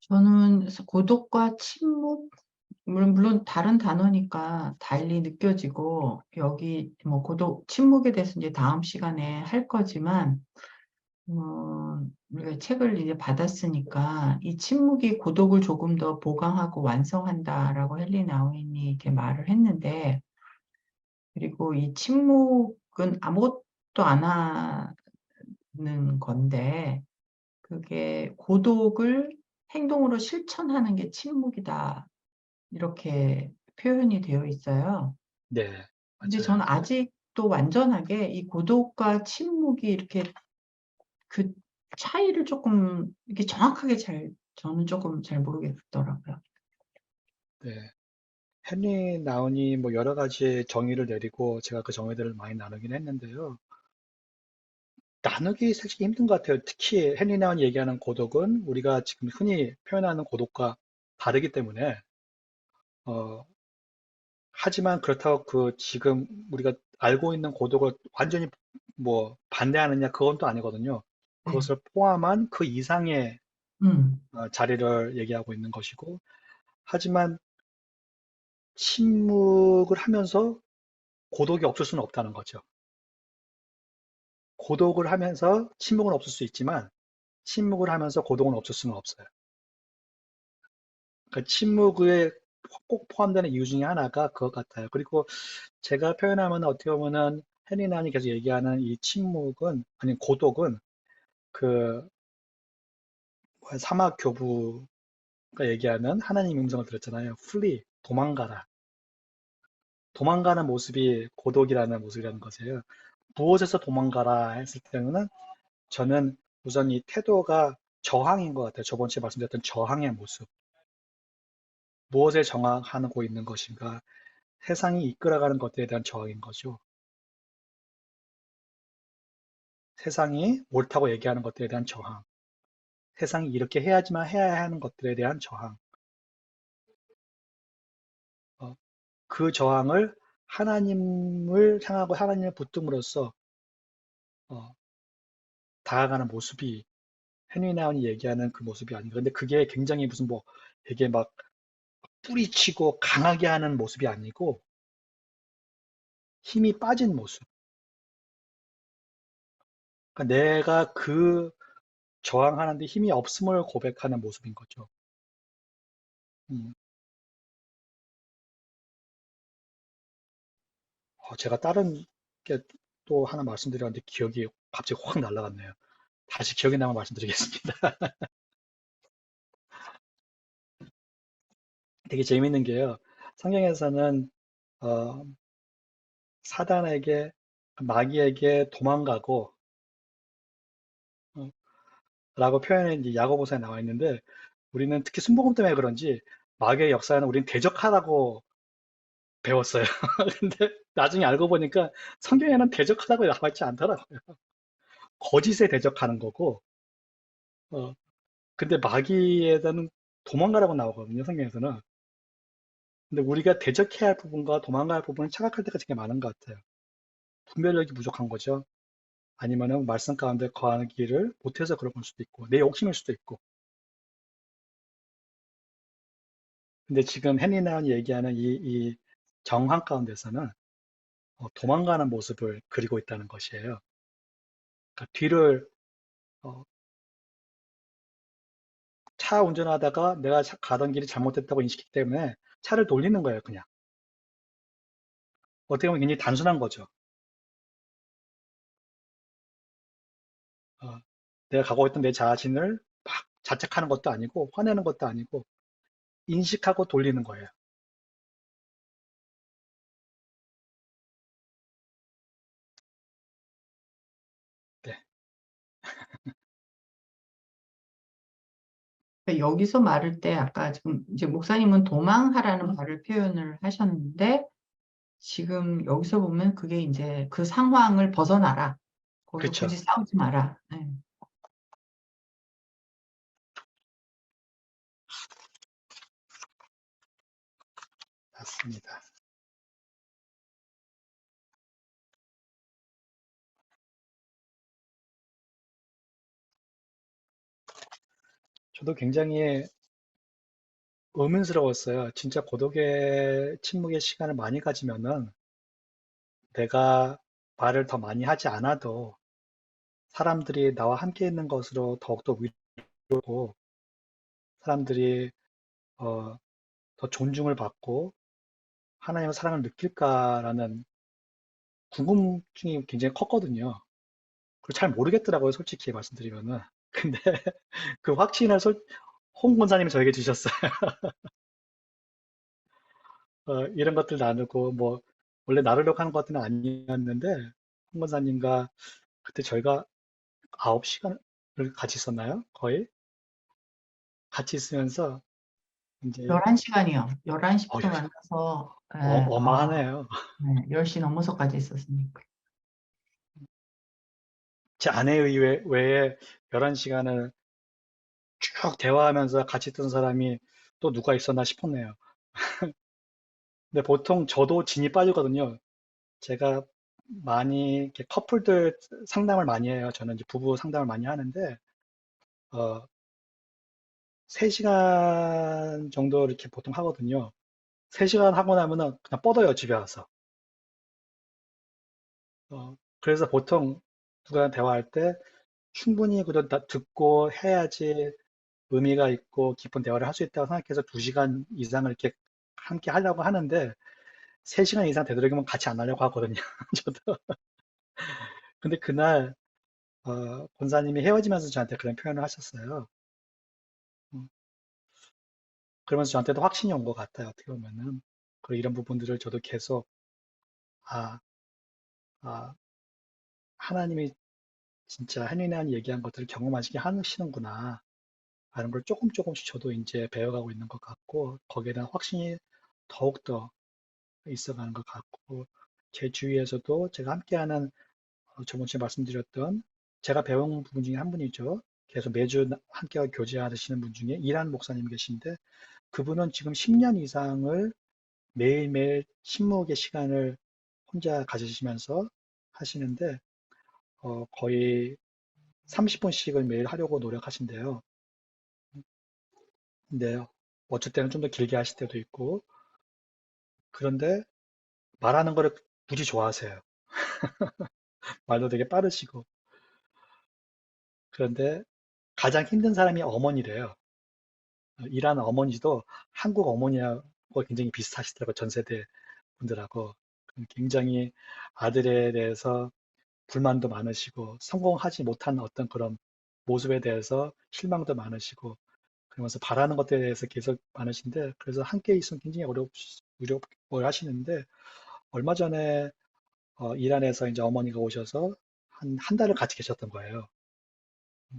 Speaker 3: 저는 고독과 침묵, 물론 다른 단어니까 달리 느껴지고, 여기 뭐 고독, 침묵에 대해서 이제 다음 시간에 할 거지만, 우리가 책을 이제 받았으니까 이 침묵이 고독을 조금 더 보강하고 완성한다라고 헨리 나우인이 이렇게 말을 했는데, 그리고 이 침묵은 아무것도 안 하는 건데, 그게 고독을 행동으로 실천하는 게 침묵이다. 이렇게 표현이 되어 있어요.
Speaker 1: 네,
Speaker 3: 근데
Speaker 1: 맞아요.
Speaker 3: 저는 아직도 완전하게 이 고독과 침묵이 이렇게 그 차이를 조금 이렇게 정확하게 저는 조금 잘 모르겠더라고요.
Speaker 1: 네. 헨리 나운이 뭐 여러 가지 정의를 내리고 제가 그 정의들을 많이 나누긴 했는데요. 나누기 사실 힘든 것 같아요. 특히 헨리 나운이 얘기하는 고독은 우리가 지금 흔히 표현하는 고독과 다르기 때문에 어, 하지만 그렇다고 그 지금 우리가 알고 있는 고독을 완전히 뭐 반대하느냐 그건 또 아니거든요.
Speaker 3: 네.
Speaker 1: 그것을 포함한 그 이상의
Speaker 3: 음,
Speaker 1: 자리를 얘기하고 있는 것이고 하지만 침묵을 하면서 고독이 없을 수는 없다는 거죠. 고독을 하면서 침묵은 없을 수 있지만 침묵을 하면서 고독은 없을 수는 없어요. 그러니까 침묵에 꼭 포함되는 이유 중에 하나가 그것 같아요. 그리고 제가 표현하면 어떻게 보면은 헨리난이 계속 얘기하는 이 침묵은 아니 고독은 그 사막 교부가 얘기하는 하나님 음성을 들었잖아요. flee 도망가라. 도망가는 모습이 고독이라는 모습이라는 것이에요. 무엇에서 도망가라 했을 때는 저는 우선 이 태도가 저항인 것 같아요. 저번 주에 말씀드렸던 저항의 모습. 무엇에 저항하고 있는 것인가? 세상이 이끌어가는 것들에 대한 저항인 거죠. 세상이 옳다고 얘기하는 것들에 대한 저항, 세상이 이렇게 해야지만 해야 하는 것들에 대한 저항, 어, 그 저항을 하나님을 향하고 하나님을 붙듦으로써 어, 다가가는 모습이 헨리 나운이 얘기하는 그 모습이 아닌가. 근데 그게 굉장히 무슨 뭐 되게 막 뿌리치고 강하게 하는 모습이 아니고 힘이 빠진 모습. 그러니까 내가 그 저항하는데 힘이 없음을 고백하는 모습인 거죠. 음. 제가 다른 게 또 하나 말씀드렸는데 기억이 갑자기 확 날아갔네요. 다시 기억이 나면 말씀드리겠습니다. 되게 재밌는 게요. 성경에서는 어, 사단에게 마귀에게 도망가고 어, 라고 표현이 이제 야고보서에 나와 있는데 우리는 특히 순복음 때문에 그런지 마귀의 역사는 우리는 대적하라고 배웠어요. 근데 나중에 알고 보니까 성경에는 대적하라고 나와 있지 않더라고요. 거짓에 대적하는 거고 어, 근데 마귀에서는 도망가라고 나오거든요. 성경에서는. 근데 우리가 대적해야 할 부분과 도망가야 할 부분은 착각할 때가 되게 많은 것 같아요. 분별력이 부족한 거죠. 아니면은 말씀 가운데 거하기를 못해서 그런 걸 수도 있고, 내 욕심일 수도 있고. 근데 지금 헨리 나운이 얘기하는 이 정황 가운데서는 도망가는 모습을 그리고 있다는 것이에요. 그러니까 뒤를 어, 차 운전하다가 내가 가던 길이 잘못됐다고 인식했기 때문에 차를 돌리는 거예요, 그냥. 어떻게 보면 굉장히 단순한 거죠. 어, 내가 가고 있던 내 자신을 막 자책하는 것도 아니고 화내는 것도 아니고 인식하고 돌리는 거예요. 네,
Speaker 3: 그러니까 여기서 말할 때 아까 지금 이제 목사님은 도망하라는 말을 표현을 하셨는데 지금 여기서 보면 그게 이제 그 상황을 벗어나라. 거기서
Speaker 1: 그렇죠.
Speaker 3: 굳이 싸우지 마라. 네.
Speaker 1: 맞습니다. 저도 굉장히 의문스러웠어요. 진짜 고독의 침묵의 시간을 많이 가지면은 내가 말을 더 많이 하지 않아도 사람들이 나와 함께 있는 것으로 더욱더 위로고 사람들이 어, 더 존중을 받고 하나님의 사랑을 느낄까라는 궁금증이 굉장히 컸거든요. 그걸 잘 모르겠더라고요, 솔직히 말씀드리면은. 근데 그 확신을 홍 권사님이 저에게 주셨어요. 이런 것들 나누고 뭐 원래 나누려고 하는 것들은 아니었는데 홍 권사님과 그때 저희가 9시간을 같이 있었나요? 거의 같이 있으면서 이제
Speaker 3: 11시간이요. 11시부터
Speaker 1: 어,
Speaker 3: 만나서
Speaker 1: 어마하네요.
Speaker 3: 네, 10시 넘어서까지 있었으니까.
Speaker 1: 제 아내 외에 11시간을 쭉 대화하면서 같이 있던 사람이 또 누가 있었나 싶었네요. 근데 보통 저도 진이 빠지거든요. 제가 많이 이렇게 커플들 상담을 많이 해요. 저는 이제 부부 상담을 많이 하는데 어, 3시간 정도 이렇게 보통 하거든요. 3시간 하고 나면은 그냥 뻗어요, 집에 와서. 그래서 보통 누구랑 대화할 때 충분히 그저 듣고 해야지 의미가 있고 깊은 대화를 할 수 있다고 생각해서 2시간 이상을 이렇게 함께 하려고 하는데 3시간 이상 되도록이면 같이 안 하려고 하거든요. 저도. 근데 그날 권사님이 헤어지면서 저한테 그런 표현을 하셨어요. 음, 그러면서 저한테도 확신이 온 것 같아요. 어떻게 보면은. 그리고 이런 부분들을 저도 계속 아, 아, 하나님이 진짜 한인한 얘기한 것들을 경험하시게 하시는구나. 라는 걸 조금씩 저도 이제 배워가고 있는 것 같고, 거기에 대한 확신이 더욱더 있어가는 것 같고, 제 주위에서도 제가 함께하는 저번 주에 말씀드렸던 제가 배운 분 중에 한 분이죠. 계속 매주 함께 교제하시는 분 중에 이란 목사님 계신데 그분은 지금 10년 이상을 매일매일 침묵의 시간을 혼자 가지시면서 하시는데 거의 30분씩을 매일 하려고 노력하신대요. 근데 어쩔 때는 좀 더 길게 하실 때도 있고 그런데 말하는 거를 무지 좋아하세요. 말도 되게 빠르시고 그런데 가장 힘든 사람이 어머니래요. 일하는 어머니도 한국 어머니하고 굉장히 비슷하시더라고요. 전 세대 분들하고 굉장히 아들에 대해서 불만도 많으시고 성공하지 못한 어떤 그런 모습에 대해서 실망도 많으시고 그러면서 바라는 것들에 대해서 계속 많으신데 그래서 함께 있으면 굉장히 어려워 하시는데 얼마 전에 이란에서 이제 어머니가 오셔서 한 달을 같이 계셨던 거예요.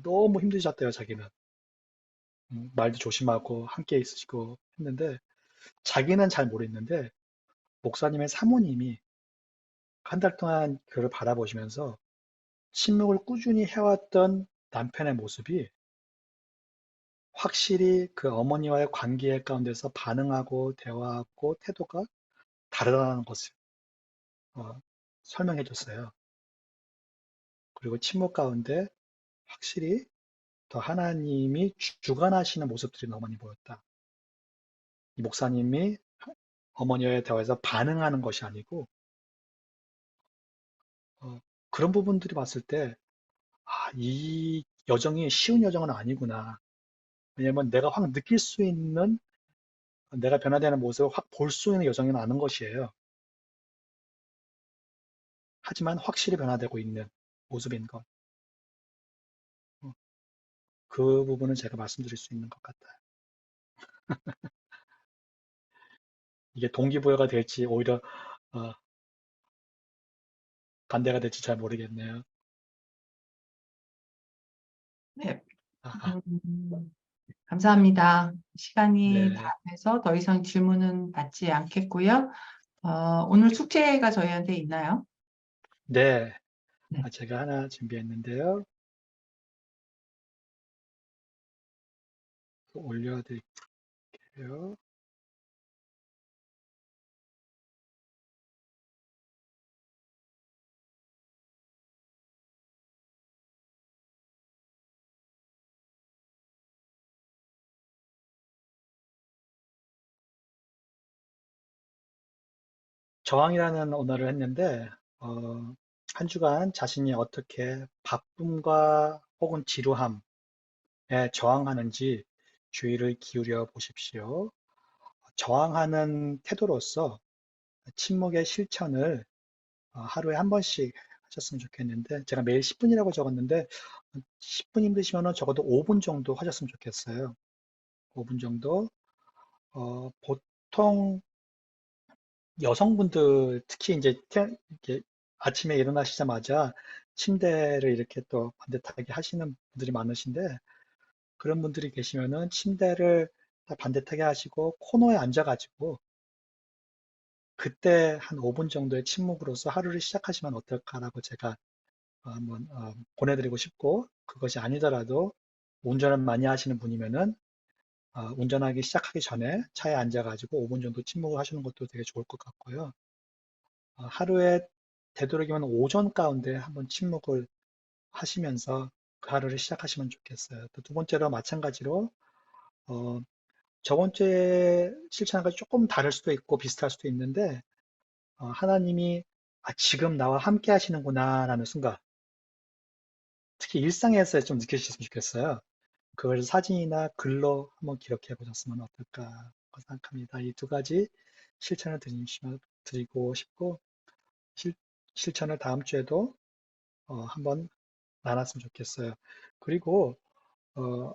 Speaker 1: 너무 힘드셨대요, 자기는. 말도 조심하고 함께 있으시고 했는데 자기는 잘 모르겠는데 목사님의 사모님이 한 달 동안 그를 바라보시면서 침묵을 꾸준히 해왔던 남편의 모습이 확실히 그 어머니와의 관계 가운데서 반응하고 대화하고 태도가 다르다는 것을 설명해 줬어요. 그리고 침묵 가운데 확실히 더 하나님이 주관하시는 모습들이 너무 많이 보였다. 이 목사님이 어머니와의 대화에서 반응하는 것이 아니고 그런 부분들이 봤을 때 이 여정이 쉬운 여정은 아니구나. 왜냐면 내가 확 느낄 수 있는 내가 변화되는 모습을 확 볼 수 있는 여정이 아는 것이에요. 하지만 확실히 변화되고 있는 모습인 것. 그 부분은 제가 말씀드릴 수 있는 것 같아요. 이게 동기부여가 될지 오히려 어, 반대가 될지 잘 모르겠네요.
Speaker 3: 네.
Speaker 1: 아,
Speaker 3: 감사합니다. 시간이 다
Speaker 1: 네,
Speaker 3: 돼서 더 이상 질문은 받지 않겠고요. 오늘 숙제가 저희한테 있나요?
Speaker 1: 네.
Speaker 3: 네.
Speaker 1: 제가 하나 준비했는데요. 올려드릴게요. 저항이라는 언어를 했는데 한 주간 자신이 어떻게 바쁨과 혹은 지루함에 저항하는지 주의를 기울여 보십시오. 저항하는 태도로서 침묵의 실천을 하루에 한 번씩 하셨으면 좋겠는데 제가 매일 10분이라고 적었는데 10분 힘드시면 적어도 5분 정도 하셨으면 좋겠어요. 5분 정도. 보통 여성분들 특히 이제 이렇게 아침에 일어나시자마자 침대를 이렇게 또 반듯하게 하시는 분들이 많으신데 그런 분들이 계시면은 침대를 딱 반듯하게 하시고 코너에 앉아가지고 그때 한 5분 정도의 침묵으로서 하루를 시작하시면 어떨까라고 제가 한번 보내드리고 싶고 그것이 아니더라도 운전을 많이 하시는 분이면은 운전하기 시작하기 전에 차에 앉아가지고 5분 정도 침묵을 하시는 것도 되게 좋을 것 같고요. 하루에 되도록이면 오전 가운데 한번 침묵을 하시면서 그 하루를 시작하시면 좋겠어요. 또 두 번째로 마찬가지로 어, 저번 주에 실천과 조금 다를 수도 있고 비슷할 수도 있는데 하나님이 지금 나와 함께 하시는구나라는 순간 특히 일상에서 좀 느끼셨으면 좋겠어요. 그걸 사진이나 글로 한번 기록해 보셨으면 어떨까 생각합니다. 이 두 가지 실천을 드리고 싶고 실천을 다음 주에도 한번 나눴으면 좋겠어요. 그리고 어,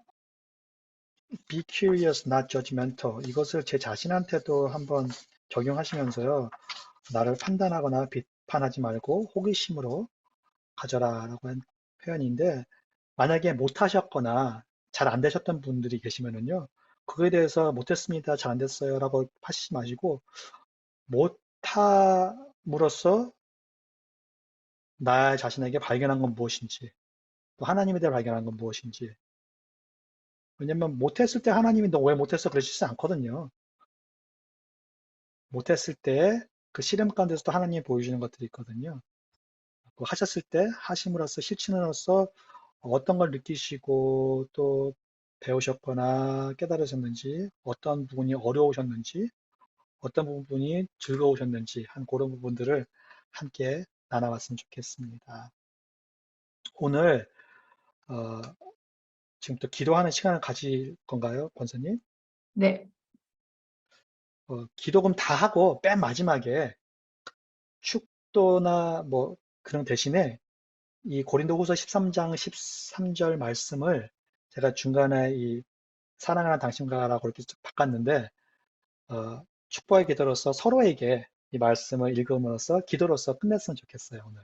Speaker 1: be curious, not judgmental 이것을 제 자신한테도 한번 적용하시면서요. 나를 판단하거나 비판하지 말고 호기심으로 가져라라고 한 표현인데 만약에 못하셨거나 잘 안 되셨던 분들이 계시면은요. 그거에 대해서 못했습니다. 잘 안 됐어요. 라고 하시지 마시고 못함으로써 나 자신에게 발견한 건 무엇인지 또 하나님에 대해 발견한 건 무엇인지. 왜냐면 못했을 때 하나님이 너 왜 못했어 그러시지 않거든요. 못했을 때 그 시름 가운데서도 하나님이 보여주는 것들이 있거든요. 그 하셨을 때 하심으로써 실천으로써 어떤 걸 느끼시고 또 배우셨거나 깨달으셨는지, 어떤 부분이 어려우셨는지, 어떤 부분이 즐거우셨는지 한 그런 부분들을 함께 나눠봤으면 좋겠습니다. 오늘 지금부터 기도하는 시간을 가질 건가요, 권사님?
Speaker 3: 네.
Speaker 1: 기도금 다 하고 맨 마지막에 축도나 뭐 그런 대신에 이 고린도후서 13장 13절 말씀을 제가 중간에 이 사랑하는 당신과라고 이렇게 바꿨는데 축복의 기도로서 서로에게 이 말씀을 읽음으로써 기도로서 끝냈으면 좋겠어요, 오늘.